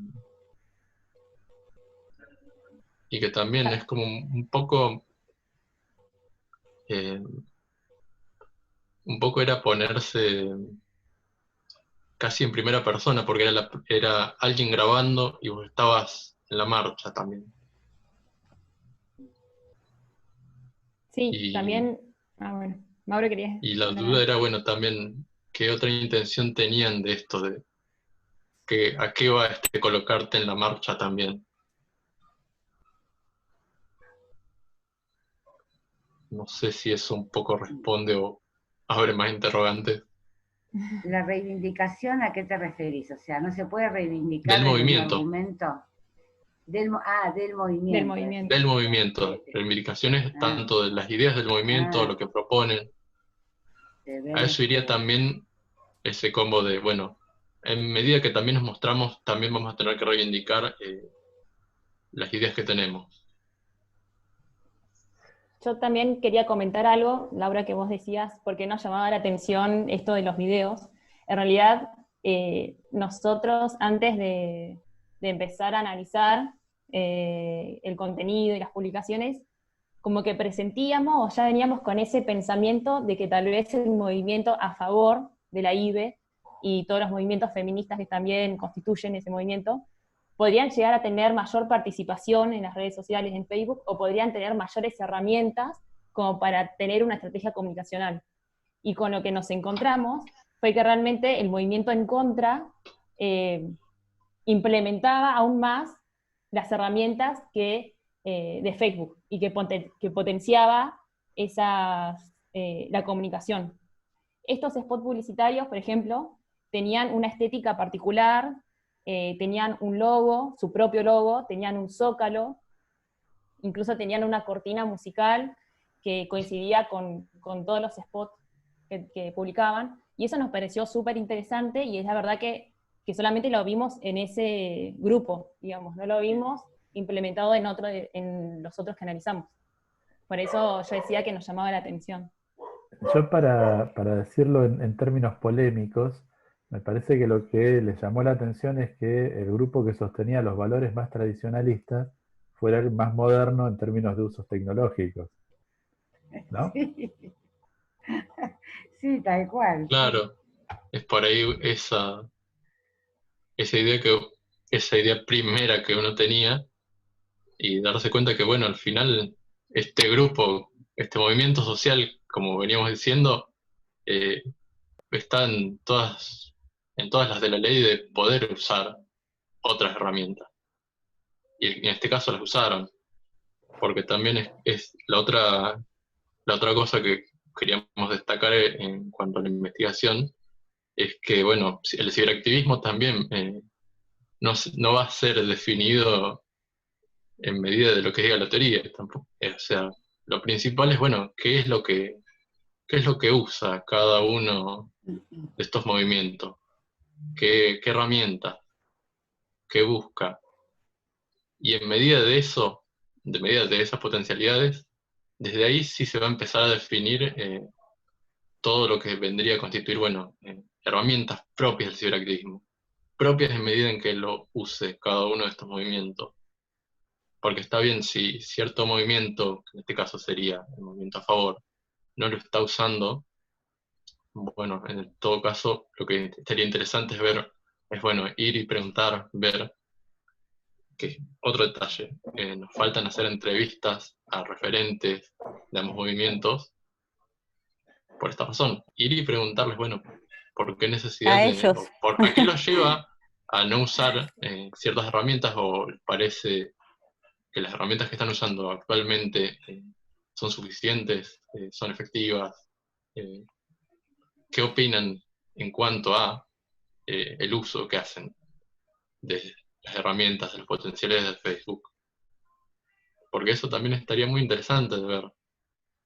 y que también es como eh, un poco era ponerse casi en primera persona, porque era alguien grabando y vos estabas en la marcha también. Sí, Y, también, bueno, Mauro quería y la hablar duda algo. era, bueno, también qué otra intención tenían de esto, de que a qué va colocarte en la marcha también. No sé si eso un poco responde o abre más interrogantes. ¿La reivindicación a qué te referís? O sea, ¿no se puede reivindicar Del desde un movimiento, argumento? Del Del movimiento, movimiento. del decís. movimiento, reivindicaciones Ah, tanto de las ideas del movimiento, ah, lo que proponen. de ver A eso iría también ese combo de, bueno, en medida que también nos mostramos, también vamos a tener que reivindicar las ideas que tenemos. Yo también quería comentar algo, Laura, que vos decías, porque nos llamaba la atención esto de los videos. En realidad, nosotros antes de empezar a analizar el contenido y las publicaciones, como que presentíamos o ya veníamos con ese pensamiento de que tal vez el movimiento a favor de la IBE y todos los movimientos feministas que también constituyen ese movimiento, podrían llegar a tener mayor participación en las redes sociales, en Facebook, o podrían tener mayores herramientas como para tener una estrategia comunicacional. Y con lo que nos encontramos fue que realmente el movimiento en contra implementaba aún más las herramientas de Facebook y que potenciaba la comunicación. Estos spots publicitarios, por ejemplo, tenían una estética particular, tenían un logo, su propio logo, tenían un zócalo, incluso tenían una cortina musical que coincidía con todos los spots que publicaban, y eso nos pareció súper interesante, y es la verdad que solamente lo vimos en ese grupo, digamos, no lo vimos implementado en los otros que analizamos. Por eso yo decía que nos llamaba la atención. yo para decirlo en términos polémicos, me parece que lo que le llamó la atención es que el grupo que sostenía los valores más tradicionalistas fuera el más moderno en términos de usos tecnológicos, ¿no? Sí, sí, tal cual, sí. Claro, es por ahí esa idea esa idea primera que uno tenía y darse cuenta que, bueno, al final este grupo, este movimiento social, como veníamos diciendo, eh, está en todas las de la ley de poder usar otras herramientas. Y en este caso las usaron, porque también es la otra cosa que queríamos destacar en cuanto a la investigación, es que, bueno, el ciberactivismo también no va a ser definido en medida de lo que diga la teoría tampoco. O sea, lo principal es, bueno, qué es lo que usa cada uno de estos movimientos, qué herramientas, qué busca. Y en medida de eso, de medida de esas potencialidades, desde ahí sí se va a empezar a definir todo lo que vendría a constituir, bueno, herramientas propias del ciberactivismo, propias en medida en que lo use cada uno de estos movimientos. Porque está bien si cierto movimiento, que en este caso sería el movimiento a favor, no lo está usando, bueno, en todo caso, lo que estaría interesante es ver, es bueno, ir y preguntar, ver, que otro detalle, nos faltan hacer entrevistas a referentes de ambos movimientos por esta razón, ir y preguntarles, bueno, ¿por qué necesidad A de, ellos. a qué los lleva a no usar ciertas herramientas o les parece que las herramientas que están usando actualmente son suficientes, son efectivas? Eh, ¿Qué opinan en cuanto a el uso que hacen de las herramientas, de los potenciales de Facebook? Porque eso también estaría muy interesante de ver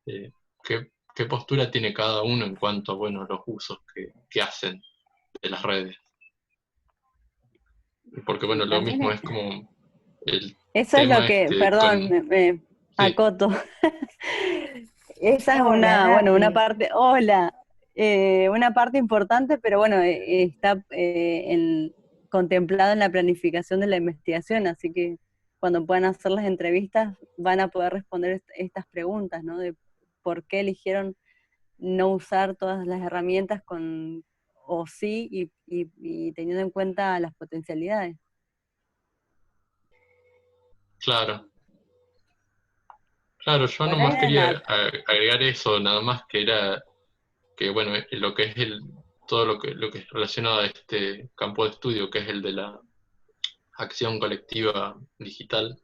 eh, qué postura tiene cada uno en cuanto a, bueno, los usos que hacen de las redes. Porque, Sí, bueno, lo también mismo es como el Eso es lo tema que, este perdón, con... me Sí, acoto. Esa es Hola, una Nati. parte, hola, una parte importante, pero bueno, está contemplado en la planificación de la investigación, así que cuando puedan hacer las entrevistas van a poder responder estas preguntas, ¿no? De por qué eligieron no usar todas las herramientas o sí, y teniendo en cuenta las potencialidades. claro. Claro, yo Por nomás ahí, quería agregar eso, nada más que era que, bueno, lo que es todo lo que es relacionado a este campo de estudio, que es el de la acción colectiva digital,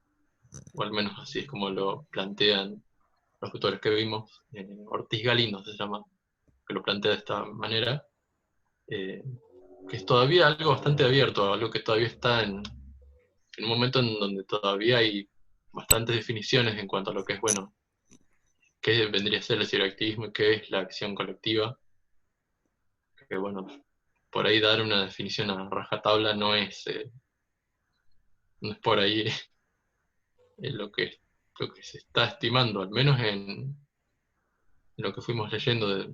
o al menos así es como lo plantean los autores que vimos, Ortiz Galindo se llama, que lo plantea de esta manera, eh, que es todavía algo bastante abierto, algo que todavía está en un momento en donde todavía hay bastantes definiciones en cuanto a lo que es, bueno, qué vendría a ser el ciberactivismo y qué es la acción colectiva, que bueno, por ahí dar una definición a rajatabla no es por ahí lo lo que se está estimando, al menos en lo que fuimos leyendo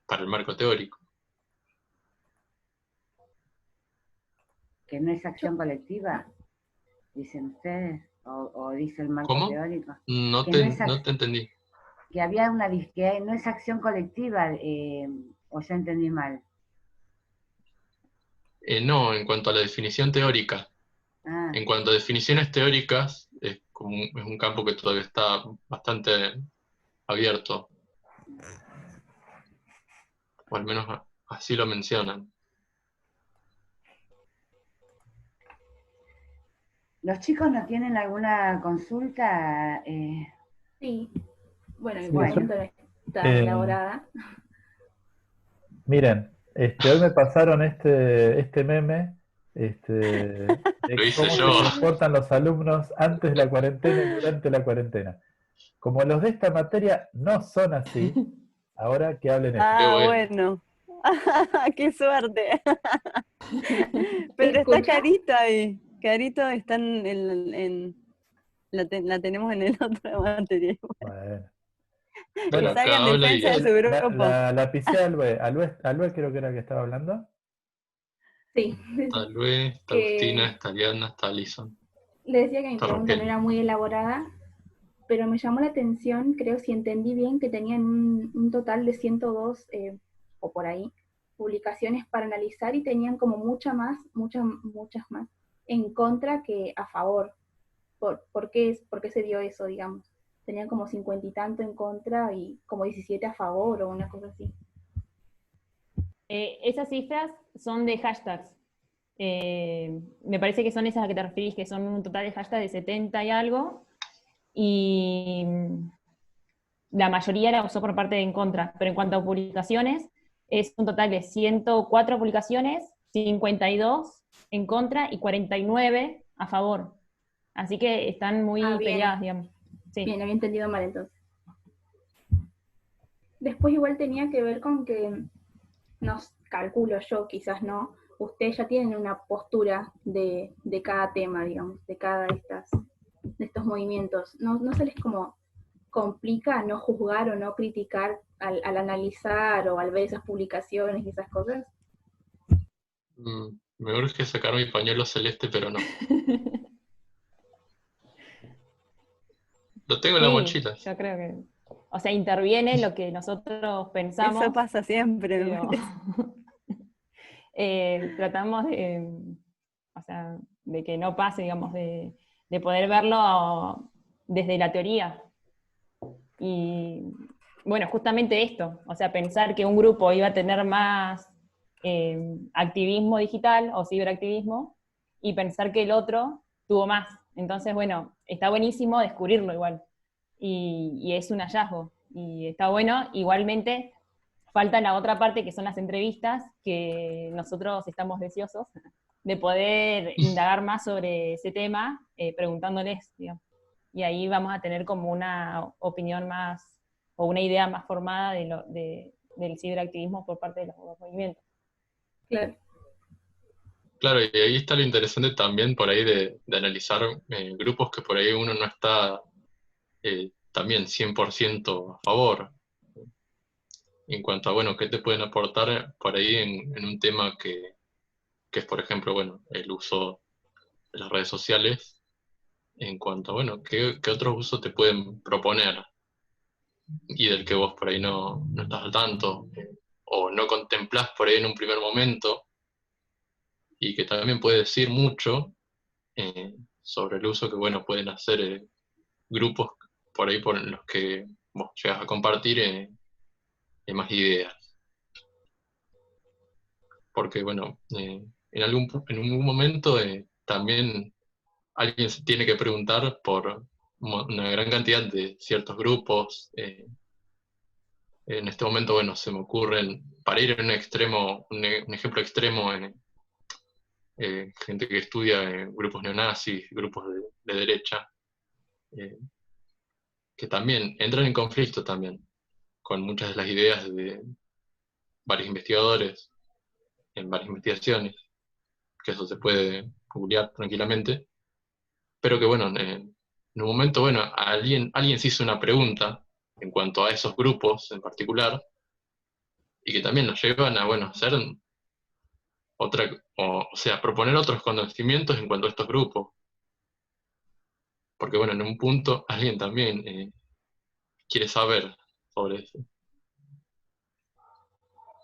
para el marco teórico. que no es acción colectiva, dicen ustedes, o dice el marco ¿Cómo? teórico, No que no es no te entendí. que había que no es acción colectiva, o yo entendí mal. No, en cuanto a la definición teórica. Ah, En cuanto a definiciones teóricas, es un campo que todavía está bastante abierto, o al menos así lo mencionan. ¿los chicos no tienen alguna consulta? Sí, bueno, Sí, por el yo, Bueno, momento está eh, elaborada. miren, hoy me pasaron este meme Lo de hice cómo yo. se comportan los alumnos antes de la cuarentena y durante la cuarentena. Como los de esta materia no son así, ahora que hablen ellos. Qué Ah, bueno. bueno. ¡Qué suerte! Pero está ¿Escucha? Carito ahí. Carito está la tenemos en el otro material. Bueno. Bueno, salga en habla defensa de su grupo. la pisé a Alue. Alue creo que era el que estaba hablando. Sí. está Luis, está Agustina, está Liana, está Alison. Le decía que mi Está pregunta no Raquel. era muy elaborada, pero me llamó la atención, creo si entendí bien, que tenían un total de 102 o por ahí publicaciones para analizar y tenían como muchas más en contra que a favor. ¿Por qué se dio eso, digamos? Tenían como 50 y tanto en contra y como 17 a favor o una cosa así. Esas cifras son de hashtags. Me parece que son esas a que te referís, que son un total de hashtags de 70 y algo, y la mayoría la usó por parte de en contra, pero en cuanto a publicaciones, es un total de 104 publicaciones, 52 en contra y 49 a favor. Así que están muy bien. peleadas, digamos. Sí. Bien, había entendido mal entonces. Después igual tenía que ver con que, no calculo yo, quizás no, ustedes ya tienen una postura de cada tema, digamos, de cada de estos movimientos. ¿No se les como complica no juzgar o no criticar al analizar o al ver esas publicaciones y esas cosas? Me urge sacar mi pañuelo celeste, pero no. Lo tengo en la Sí, mochila. yo creo que, o sea, interviene lo que nosotros pensamos, Eso pasa siempre, me pero parece. tratamos o sea, de que no pase, digamos, de poder verlo desde la teoría. Y bueno, justamente esto, o sea, pensar que un grupo iba a tener más activismo digital o ciberactivismo y pensar que el otro tuvo más. Entonces, bueno, está buenísimo descubrirlo igual. Y es un hallazgo. Y está bueno, igualmente falta la otra parte que son las entrevistas, que nosotros estamos deseosos de poder indagar más sobre ese tema, preguntándoles, digamos. Y ahí vamos a tener como una opinión más, o una idea más formada del ciberactivismo por parte de los movimientos. Claro. Claro, y ahí está lo interesante también por ahí de analizar grupos que por ahí uno no está también 100% a favor. En cuanto a, bueno, qué te pueden aportar por ahí en un tema que es, por ejemplo, bueno, el uso de las redes sociales, en cuanto a, bueno, qué otros usos te pueden proponer y del que vos por ahí no estás al tanto, o no contemplás por ahí en un primer momento, y que también puede decir mucho sobre el uso que, bueno, pueden hacer grupos por ahí por los que vos llegas a compartir más ideas. Porque, bueno, en algún momento también alguien se tiene que preguntar por una gran cantidad de ciertos grupos. En este momento, bueno, se me ocurren, para ir en un extremo, un ejemplo extremo, gente que estudia grupos neonazis, grupos de derecha, eh, que también entran en conflicto también con muchas de las ideas de varios investigadores en varias investigaciones, que eso se puede googlear tranquilamente, pero que bueno, en un momento, bueno, alguien se hizo una pregunta en cuanto a esos grupos en particular, y que también nos llevan a, bueno, hacer otra, o sea, proponer otros conocimientos en cuanto a estos grupos, porque bueno, en un punto alguien también quiere saber sobre eso.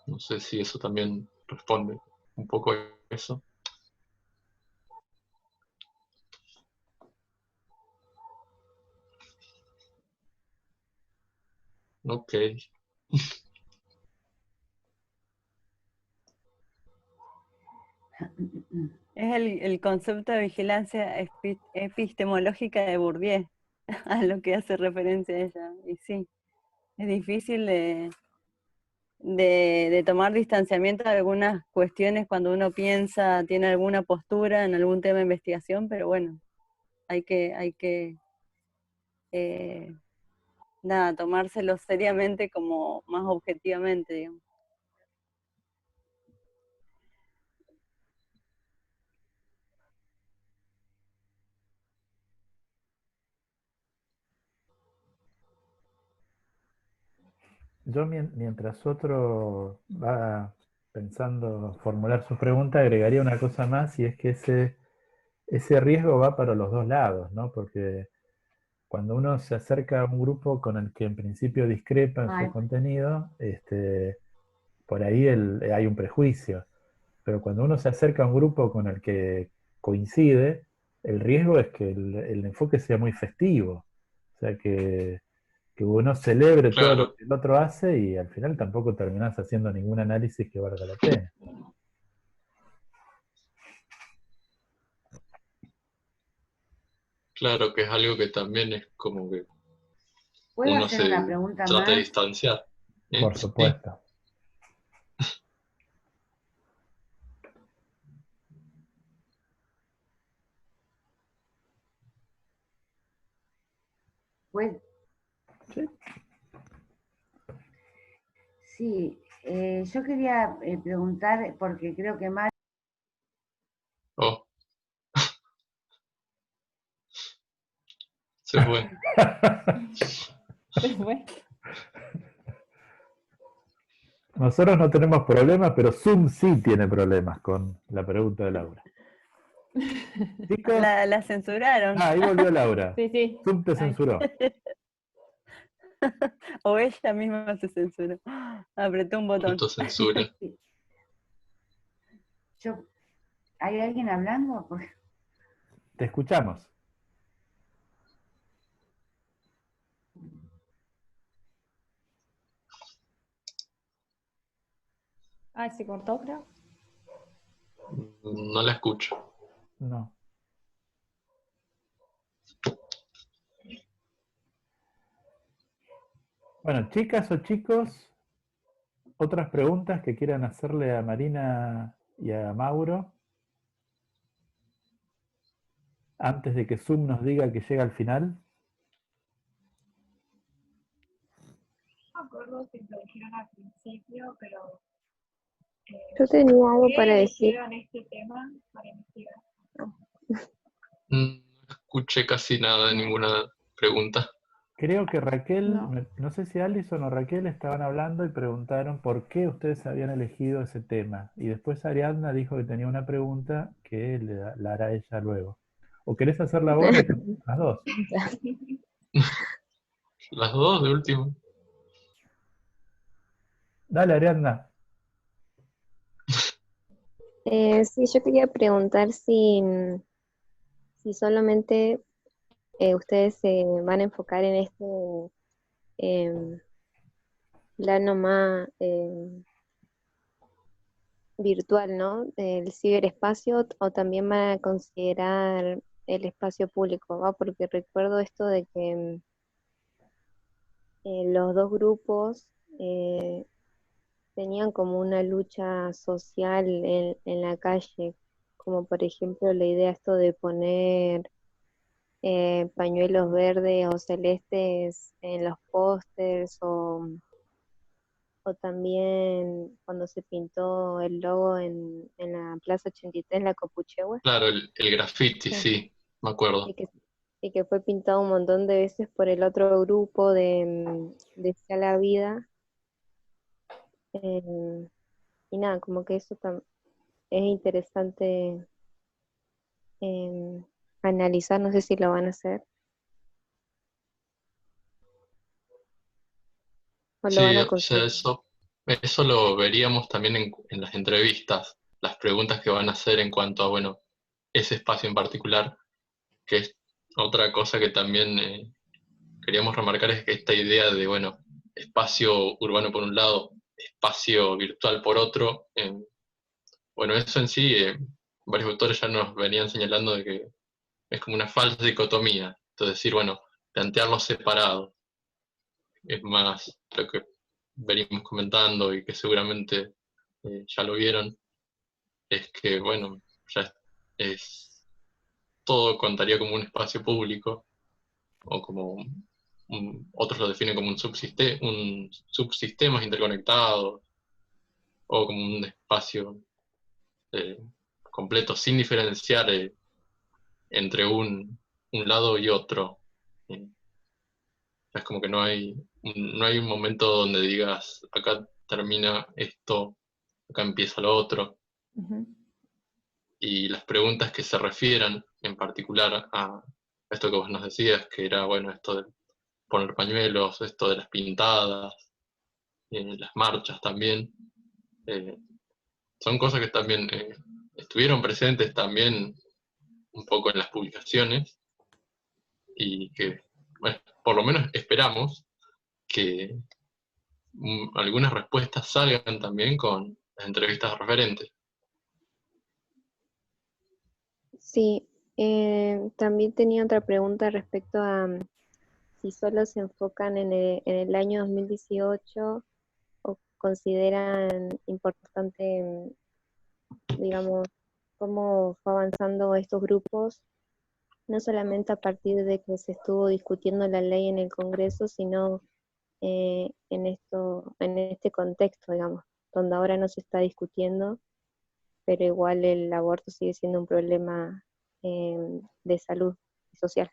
No sé si eso también responde un poco a eso. Ok. Es el concepto de vigilancia epistemológica de Bourdieu, a lo que hace referencia ella. Y sí, es difícil de tomar distanciamiento de algunas cuestiones cuando uno piensa, tiene alguna postura en algún tema de investigación, pero bueno, hay que nada, tomárselo seriamente como más objetivamente, digamos. yo mientras otro va pensando formular su pregunta, agregaría una cosa más, y es que ese riesgo va para los dos lados, ¿no? Porque cuando uno se acerca a un grupo con el que en principio discrepa en su Ay, contenido, por ahí hay un prejuicio. Pero cuando uno se acerca a un grupo con el que coincide, el riesgo es que el enfoque sea muy festivo. O sea, que uno celebre todo lo Claro, que el otro hace y al final tampoco terminás haciendo ningún análisis que valga la pena. claro que es algo que también es como que ¿puedo uno hacer una se pregunta trata de más? distanciar. Por Sí, supuesto. Pues Sí. sí, yo quería preguntar, porque creo que más oh, se fue. Se fue. Nosotros no tenemos problemas, pero Zoom sí tiene problemas con la pregunta de Laura. Chicos, La censuraron. ahí volvió Laura. Sí, sí. Zoom te Ay, censuró. O ella misma se censuró. Apretó un botón. Autocensura. yo, ¿hay alguien hablando? Porque Te escuchamos. ay, se cortó, creo. No la escucho. No. Bueno, chicas o chicos, otras preguntas que quieran hacerle a Marina y a Mauro antes de que Zoom nos diga que llega al final. No me acuerdo si lo dijeron al principio, pero Yo tenía ¿por algo para qué decir. eligieron este tema para investigar? No escuché casi nada de ninguna pregunta. Creo que Raquel, No. no sé si Alison o Raquel estaban hablando y preguntaron por qué ustedes habían elegido ese tema. Y después Ariadna dijo que tenía una pregunta que la hará ella luego. ¿O querés hacerla vos? Las dos. Las dos de último. Dale, Ariadna. Sí, yo quería preguntar si solamente ustedes se van a enfocar en este em, plano más virtual, ¿no? El ciberespacio, o también van a considerar el espacio público, ¿va? Porque recuerdo esto de que los dos grupos eh, tenían como una lucha social en la calle, como por ejemplo la idea esto de poner pañuelos verdes o celestes en los pósters, o también cuando se pintó el logo en la Plaza 83, la Copuchehue, Claro, el graffiti, sí, sí, me acuerdo. y que fue pintado un montón de veces por el otro grupo de Sea la Vida. eh, y nada, como que eso es interesante analizar, no sé si lo van a hacer o lo van Sí, a o sea, considerar. eso lo veríamos también en las entrevistas, las preguntas que van a hacer en cuanto a, bueno, ese espacio en particular, que es otra cosa que también queríamos remarcar, es que esta idea de, bueno, espacio urbano por un lado, espacio virtual por otro, bueno, eso en sí, varios autores ya nos venían señalando de que es como una falsa dicotomía, entonces decir, bueno, plantearlos separados, es más lo que venimos comentando y que seguramente ya lo vieron, es que, bueno, ya es, todo contaría como un espacio público, o como otros lo definen como un subsistemas interconectados, o como un espacio eh, completo, sin diferenciar entre un lado y otro. Eh, Es como que no hay un momento donde digas, acá termina esto, acá empieza lo otro. Ujú. Y las preguntas que se refieran en particular a esto que vos nos decías, que era, bueno, esto de poner pañuelos, esto de las pintadas, las marchas también, eh, son cosas que también estuvieron presentes también un poco en las publicaciones y que, bueno, por lo menos esperamos que algunas respuestas salgan también con las entrevistas referentes. Sí, también tenía otra pregunta respecto a si solo se enfocan en el año 2018 o consideran importante, digamos, cómo fue avanzando estos grupos, no solamente a partir de que se estuvo discutiendo la ley en el Congreso, sino en este contexto, digamos, donde ahora no se está discutiendo, pero igual el aborto sigue siendo un problema de salud social.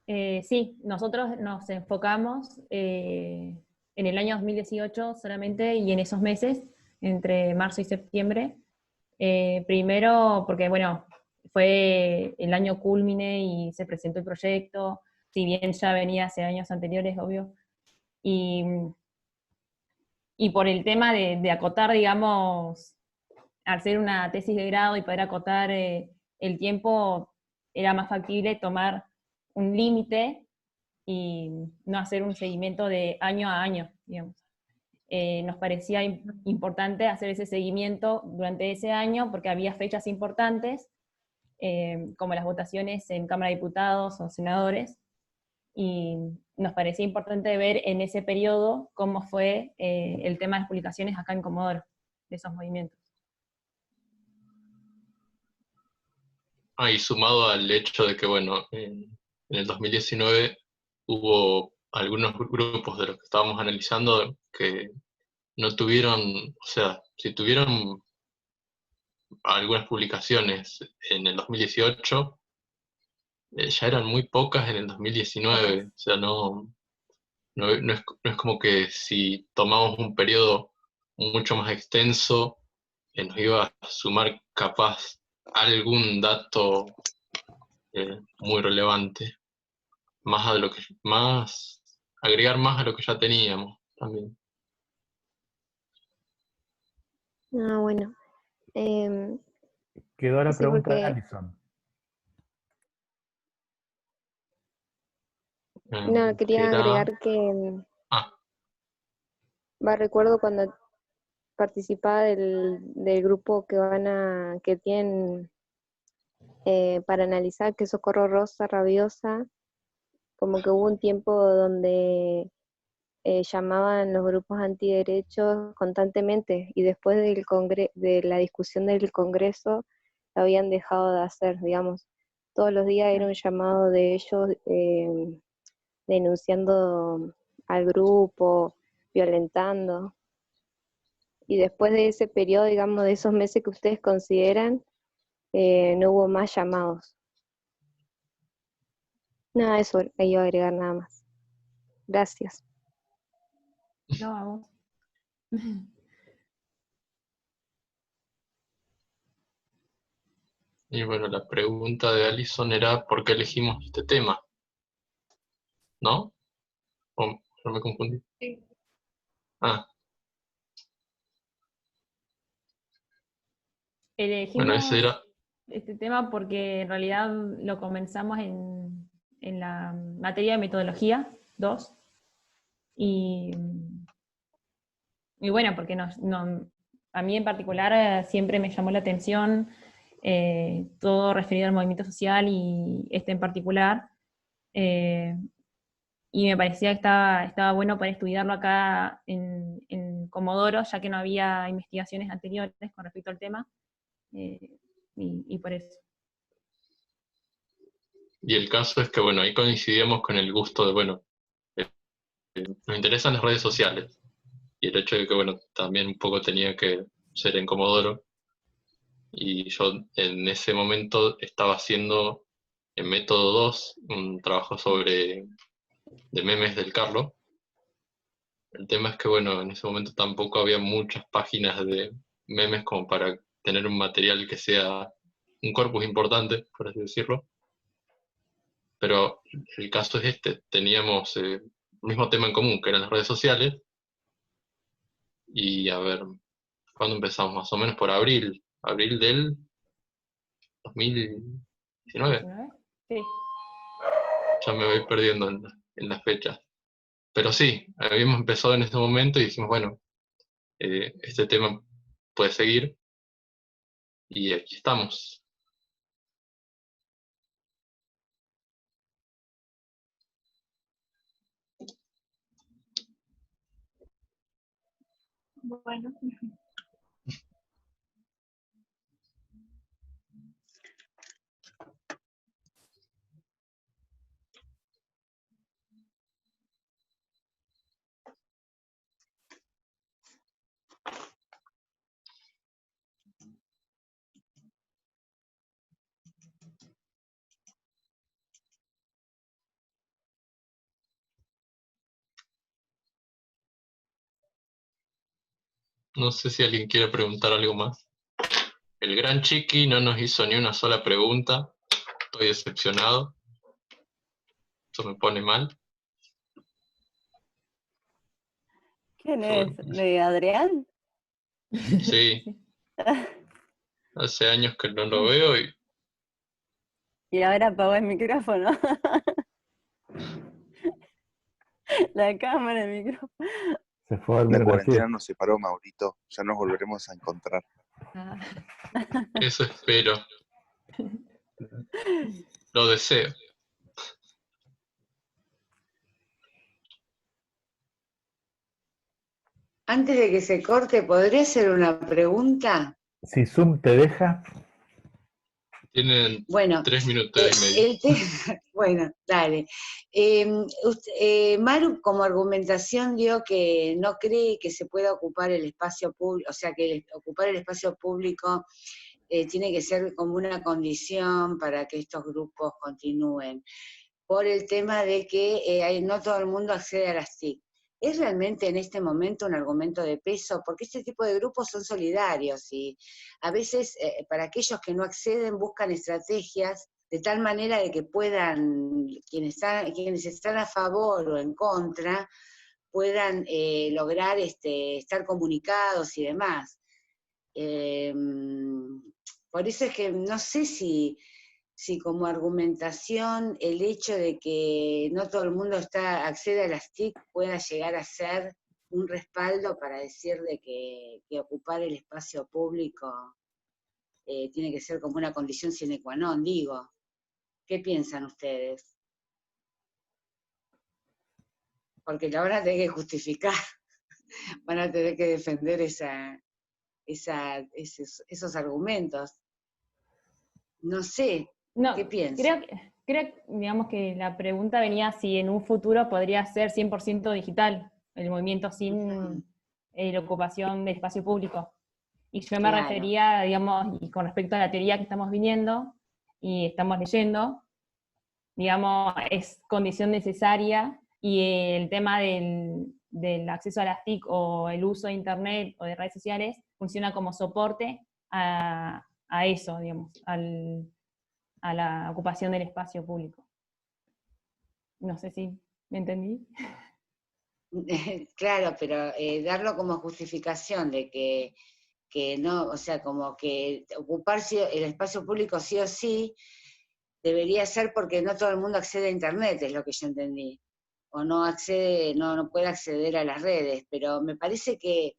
Sí, nosotros nos enfocamos en el año 2018 solamente y en esos meses, entre marzo y septiembre. Primero porque, bueno, fue el año cúlmine y se presentó el proyecto, si bien ya venía hace años anteriores, obvio. Y, y por el tema de acotar, digamos, al ser una tesis de grado y poder acotar el tiempo, era más factible tomar un límite y no hacer un seguimiento de año a año, digamos. Nos parecía importante hacer ese seguimiento durante ese año porque había fechas importantes, como las votaciones en Cámara de Diputados o senadores, y nos parecía importante ver en ese periodo cómo fue el tema de las publicaciones acá en Comodoro, de esos movimientos. Y sumado al hecho de que, bueno, en el 2019 hubo algunos grupos de los que estábamos analizando que no tuvieron, o sea, si tuvieron algunas publicaciones en el 2018, ya eran muy pocas en el 2019, o sea, no es como que si tomamos un periodo mucho más extenso, nos iba a sumar capaz algún dato muy relevante, agregar más a lo que ya teníamos también. Bueno. Quedó la Sí, pregunta de porque Alison. no, quería agregar que recuerdo cuando participaba del grupo que tienen para analizar, que es Socorro Rosa Rabiosa, como que hubo un tiempo donde llamaban los grupos antiderechos constantemente y después de la discusión del Congreso lo habían dejado de hacer, digamos. Todos los días era un llamado de ellos denunciando al grupo, violentando. Y después de ese periodo, digamos, de esos meses que ustedes consideran, no hubo más llamados. Nada, eso iba a agregar nada más. Gracias. No, a vos. Y bueno, la pregunta de Alison era ¿por qué elegimos este tema? ¿No? ¿O yo me confundí? Sí. Bueno, ese Elegimos era... este tema porque en realidad lo comenzamos en la materia de metodología 2 y bueno, porque a mí en particular siempre me llamó la atención todo referido al movimiento social y este en particular, y me parecía que estaba bueno para estudiarlo acá en Comodoro, ya que no había investigaciones anteriores con respecto al tema, y por eso. Y el caso es que, bueno, ahí coincidíamos con el gusto de, bueno, nos interesan las redes sociales. Y el hecho de que, bueno, también un poco tenía que ser en Comodoro. Y yo en ese momento estaba haciendo en Método 2, un trabajo de memes del Carlo. El tema es que, bueno, en ese momento tampoco había muchas páginas de memes como para tener un material que sea un corpus importante, por así decirlo. Pero el caso es este, teníamos el mismo tema en común, que eran las redes sociales, y a ver, ¿cuándo empezamos? Más o menos por abril del 2019. Sí. Ya me voy perdiendo en las fechas. Pero sí, habíamos empezado en ese momento y dijimos, bueno, este tema puede seguir, y aquí estamos. Bueno, No sé si alguien quiere preguntar algo más. El gran Chiqui no nos hizo ni una sola pregunta. Estoy decepcionado. Eso me pone mal. ¿Quién es? ¿De Adrián? Sí, hace años que no lo veo y Y ahora apagó el micrófono. La cámara, el micrófono. Se fue a dormir La una cuarentena siesta. nos separó, Maurito. Ya nos volveremos a encontrar. eso espero. Lo deseo. Antes de que se corte, ¿podría hacer una pregunta? Si Zoom te deja, Tienen Bueno, 3 minutos y medio. bueno, dale. Maru como argumentación dio que no cree que se pueda ocupar el espacio público, o sea que ocupar el espacio público tiene que ser como una condición para que estos grupos continúen, por el tema de que no todo el mundo accede a las TIC. ¿Es realmente en este momento un argumento de peso? Porque este tipo de grupos son solidarios y a veces para aquellos que no acceden buscan estrategias de tal manera de que puedan, quienes están a favor o en contra, puedan lograr estar comunicados y demás. Por eso es que no sé si como argumentación el hecho de que no todo el mundo accede a las TIC pueda llegar a ser un respaldo para decir de que ocupar el espacio público tiene que ser como una condición sine qua non, digo. ¿Qué piensan ustedes? Porque la van a tener que justificar, van a tener que defender esos argumentos. No sé, No, ¿qué piensan? creo, digamos que la pregunta venía si en un futuro podría ser 100% digital el movimiento sin la ocupación del espacio público. Y yo me Claro. refería, digamos, y con respecto a la teoría que estamos viniendo y estamos leyendo, digamos, es condición necesaria, y el tema del acceso a las TIC o el uso de Internet o de redes sociales funciona como soporte a eso, digamos, a la ocupación del espacio público. No sé si me entendí. Claro, pero darlo como justificación de que no, o sea, como que ocuparse el espacio público sí o sí debería ser porque no todo el mundo accede a Internet, es lo que yo entendí, o no accede, no puede acceder a las redes, pero me parece que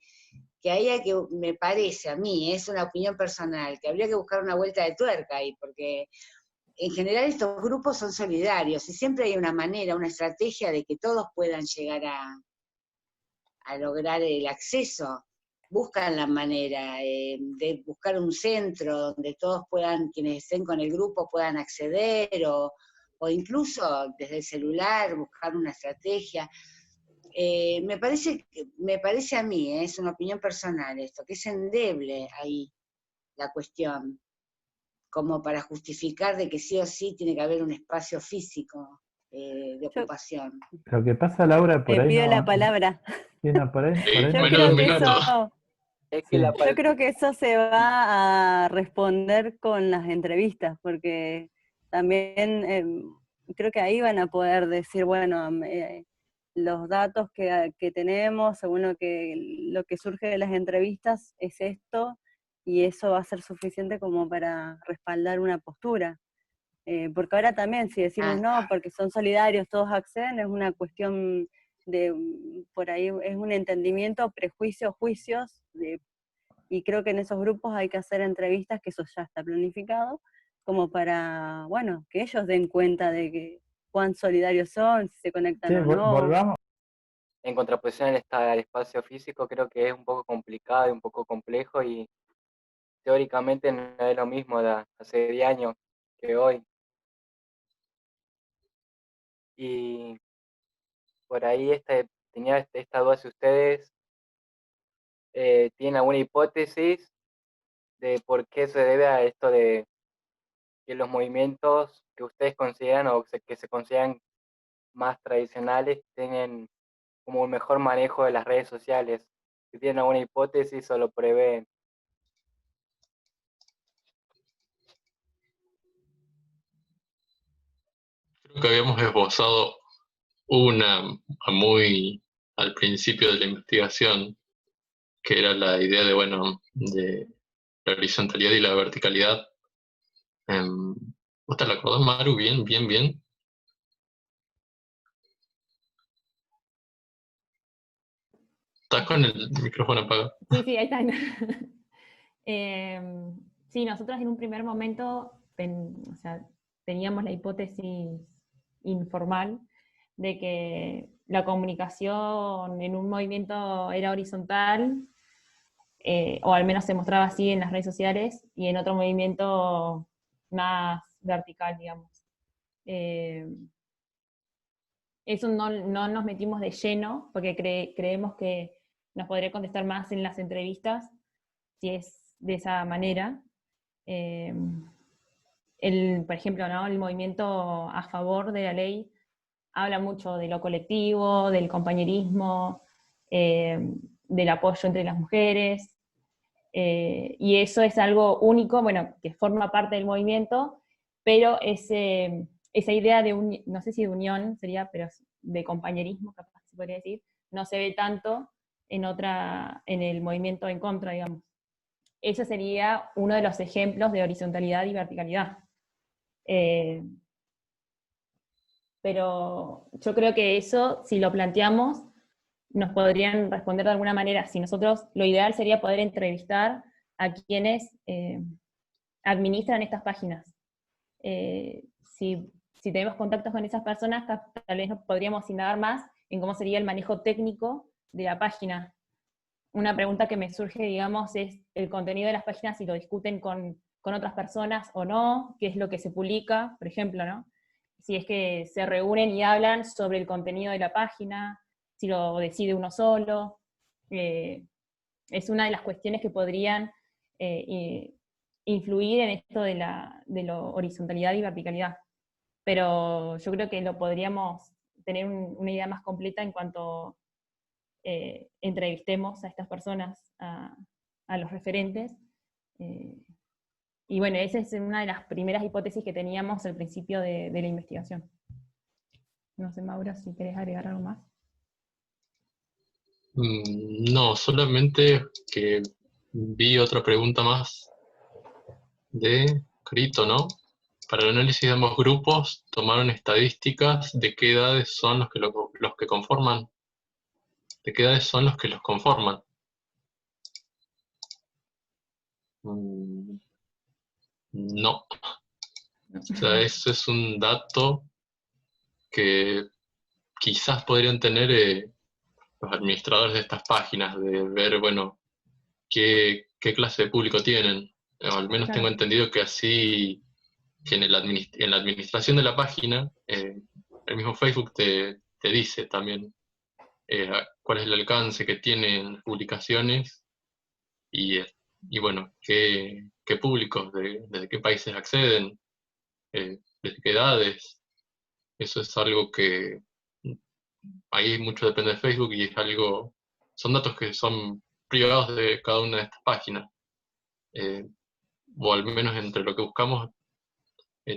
ahí me parece a mí, es una opinión personal, que habría que buscar una vuelta de tuerca ahí, porque en general estos grupos son solidarios y siempre hay una manera, una estrategia de que todos puedan llegar a lograr el acceso. Buscan la manera de buscar un centro donde todos puedan, quienes estén con el grupo, puedan acceder, o incluso desde el celular buscar una estrategia. Me parece a mí, es una opinión personal esto, que es endeble ahí la cuestión. como para justificar de que sí o sí tiene que haber un espacio físico de Yo ocupación. Lo que pasa, Laura, por te ahí pido la no. palabra. Sí, no, por ahí Yo Menos de creo un que minuto. eso, Es que sí. yo creo que eso se va a responder con las entrevistas, porque también creo que ahí van a poder decir, bueno, los datos que tenemos, según lo que surge de las entrevistas, es esto, y eso va a ser suficiente como para respaldar una postura. Porque ahora también, si decimos no, porque son solidarios, todos acceden, es una cuestión de, por ahí es un entendimiento, prejuicios, juicios, y creo que en esos grupos hay que hacer entrevistas, que eso ya está planificado, como para, bueno, que ellos den cuenta de que cuán solidarios son, si se conectan Sí, o no. volvamos. en contraposición al espacio físico, creo que es un poco complicado y un poco complejo, y teóricamente no es lo mismo de hace 10 años que hoy. Y por ahí tenía esta duda si ustedes tienen alguna hipótesis de por qué se debe a esto de que los movimientos que ustedes consideran que se consideran más tradicionales tienen como un mejor manejo de las redes sociales. Si tienen alguna hipótesis o lo prevén. Creo que habíamos esbozado una muy al principio de la investigación, que era la idea de, bueno, de la horizontalidad y la verticalidad. ¿Vos te la acordás, Maru? Bien, bien, bien. ¿Estás con el micrófono apagado? Sí, sí, ahí está. Sí, nosotros en un primer momento o sea, teníamos la hipótesis informal de que la comunicación en un movimiento era horizontal, o al menos se mostraba así en las redes sociales, y en otro movimiento más vertical, digamos. Eso no nos metimos de lleno, porque creemos que nos podría contestar más en las entrevistas, si es de esa manera. Por ejemplo, ¿no? El movimiento a favor de la ley habla mucho de lo colectivo, del compañerismo, del apoyo entre las mujeres, y eso es algo único, bueno, que forma parte del movimiento, pero esa idea de, no sé si de unión sería, pero de compañerismo, capaz se podría decir, no se ve tanto en el movimiento en contra, digamos. Ese sería uno de los ejemplos de horizontalidad y verticalidad. Pero yo creo que eso, si lo planteamos, nos podrían responder de alguna manera. Si nosotros, lo ideal sería poder entrevistar a quienes administran estas páginas. Si tenemos contactos con esas personas, tal vez nos podríamos indagar más en cómo sería el manejo técnico de la página. Una pregunta que me surge, digamos, es el contenido de las páginas, si lo discuten con otras personas o no, qué es lo que se publica, por ejemplo, ¿no? Si es que se reúnen y hablan sobre el contenido de la página, si lo decide uno solo. Es una de las cuestiones que podrían influir en esto de la horizontalidad y verticalidad. Pero yo creo que lo podríamos tener una idea más completa en cuanto entrevistemos a estas personas, a los referentes. Y bueno, esa es una de las primeras hipótesis que teníamos al principio de la investigación. No sé, Maura, si querés agregar algo más. No, solamente que vi otra pregunta más de Crito, ¿no? Para el análisis de ambos grupos, tomaron estadísticas de qué edades son los que conforman. ¿De qué edades son los que los conforman? No. O sea, eso es un dato que quizás podrían tener los administradores de estas páginas, de ver, bueno, qué clase de público tienen. O al menos tengo Claro. entendido que así, que en la administración de la página, el mismo Facebook te dice también cuál es el alcance que tienen publicaciones y y bueno, qué públicos, desde qué países acceden, desde qué edades. Eso es algo que ahí mucho depende de Facebook y es algo, son datos que son privados de cada una de estas páginas. O al menos entre lo que buscamos,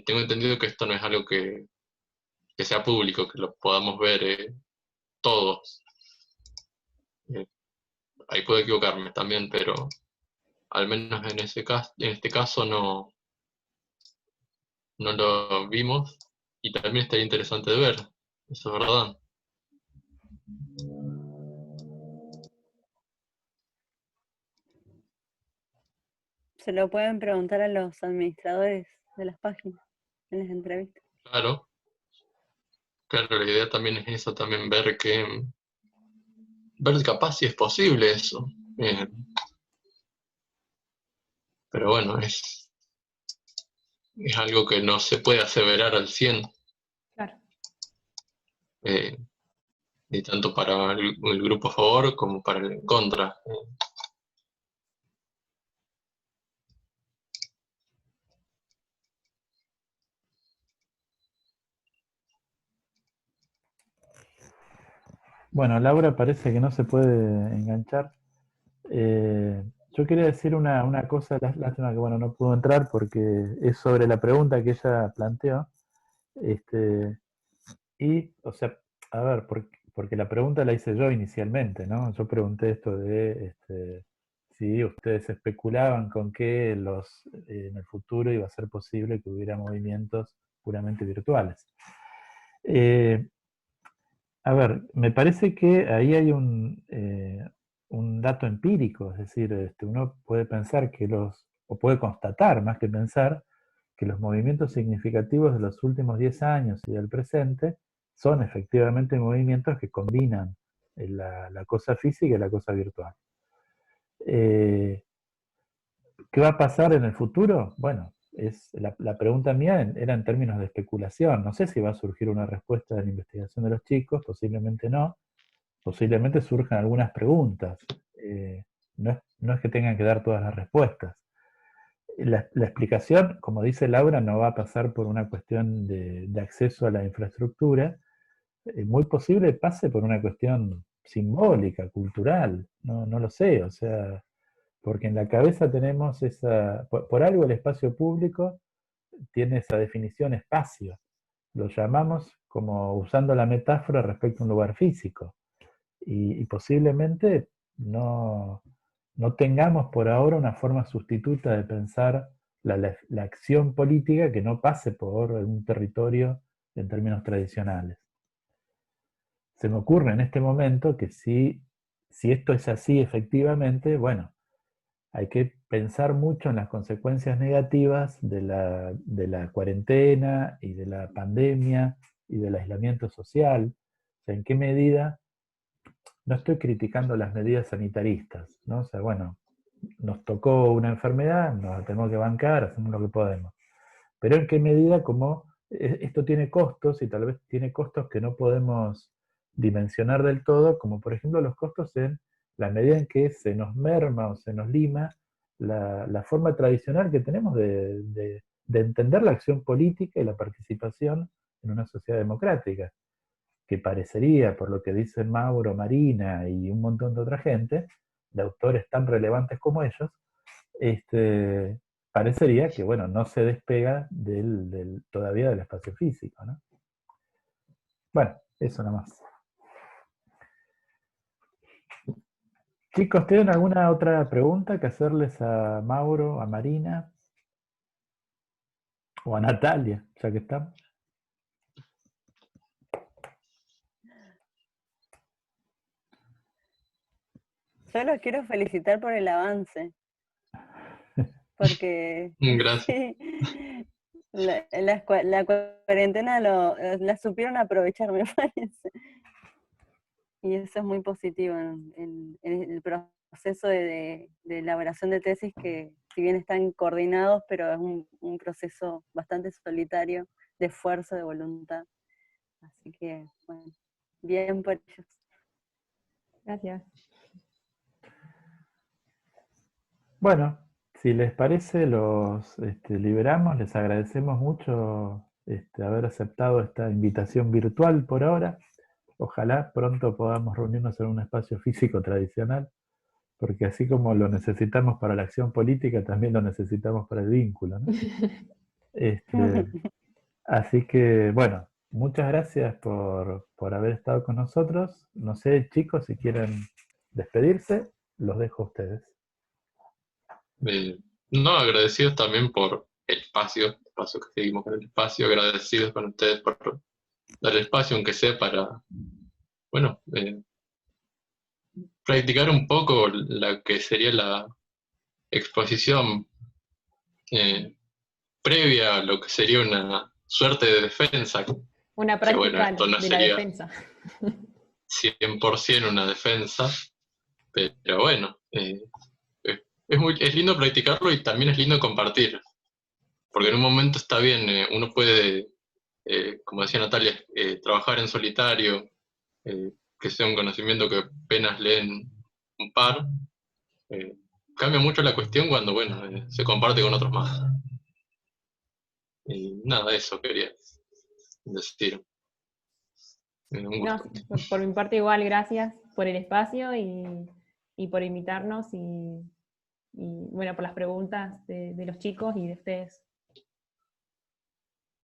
tengo entendido que esto no es algo que sea público, que lo podamos ver todos. Eh, Ahí puedo equivocarme también, pero al menos en este caso no lo vimos y también estaría interesante de ver, eso es verdad. Se lo pueden preguntar a los administradores de las páginas en las entrevistas. Claro, la idea también es eso, también ver capaz si es posible eso. Pero bueno, es algo que no se puede aseverar al 100. Claro. Ni tanto para el grupo a favor como para el en contra. Bueno, Laura parece que no se puede enganchar. Yo quería decir una cosa, lástima que bueno, no pudo entrar porque es sobre la pregunta que ella planteó. Y, o sea, a ver, porque la pregunta la hice yo inicialmente, ¿no? Yo pregunté esto de si ustedes especulaban con que en el futuro iba a ser posible que hubiera movimientos puramente virtuales. A ver, me parece que ahí hay un dato empírico, es decir, uno puede pensar o puede constatar más que pensar, que los movimientos significativos de los últimos 10 años y del presente son efectivamente movimientos que combinan la cosa física y la cosa virtual. ¿Qué va a pasar en el futuro? Bueno, la pregunta mía era en términos de especulación. No sé si va a surgir una respuesta de la investigación de los chicos, posiblemente no. Posiblemente surjan algunas preguntas. No es que tengan que dar todas las respuestas. La explicación, como dice Laura, no va a pasar por una cuestión de acceso a la infraestructura. Muy posible pase por una cuestión simbólica, cultural. No lo sé, o sea, porque en la cabeza tenemos por algo el espacio público tiene esa definición espacio. Lo llamamos como usando la metáfora respecto a un lugar físico. Y posiblemente no tengamos por ahora una forma sustituta de pensar la acción política que no pase por un territorio en términos tradicionales. Se me ocurre en este momento que si esto es así efectivamente, bueno, hay que pensar mucho en las consecuencias negativas de la cuarentena y de la pandemia y del aislamiento social. O sea, en qué medida, no estoy criticando las medidas sanitaristas, ¿no? O sea, bueno, nos tocó una enfermedad, nos la tenemos que bancar, hacemos lo que podemos. Pero en qué medida, como esto tiene costos y tal vez tiene costos que no podemos dimensionar del todo, como por ejemplo los costos en la medida en que se nos merma o se nos lima la forma tradicional que tenemos de entender la acción política y la participación en una sociedad democrática, que parecería, por lo que dicen Mauro, Marina y un montón de otra gente, de autores tan relevantes como ellos, parecería que, bueno, no se despega todavía del espacio físico, ¿no? Bueno, eso nada más. Chicos, ¿tienen alguna otra pregunta que hacerles a Mauro, a Marina o a Natalia, ya que estamos? Yo los quiero felicitar por el avance, porque Gracias. sí, la cuarentena la supieron aprovechar, me parece. Y eso es muy positivo en el proceso de elaboración de tesis, que si bien están coordinados, pero es un proceso bastante solitario, de esfuerzo, de voluntad. Así que, bueno, bien por ellos. Gracias. Bueno, si les parece, los liberamos. Les agradecemos mucho haber aceptado esta invitación virtual por ahora. Ojalá pronto podamos reunirnos en un espacio físico tradicional, porque así como lo necesitamos para la acción política, también lo necesitamos para el vínculo, ¿no? Así que, bueno, muchas gracias por haber estado con nosotros. No sé, chicos, si quieren despedirse, los dejo a ustedes. No, agradecidos también por el espacio que seguimos con el espacio, agradecidos con ustedes por dar el espacio, aunque sea para, bueno, practicar un poco la que sería la exposición previa a lo que sería una suerte de defensa. Una Que bueno, práctica esto no de la sería defensa. 100% una defensa, pero bueno, es lindo practicarlo y también es lindo compartir, porque en un momento está bien, uno puede, como decía Natalia, trabajar en solitario, que sea un conocimiento que apenas leen un par. Cambia mucho la cuestión cuando, bueno, se comparte con otros más. Y nada, eso quería decir. Un No, gusto. por mi parte igual, gracias por el espacio y por invitarnos y bueno, por las preguntas de los chicos y de ustedes.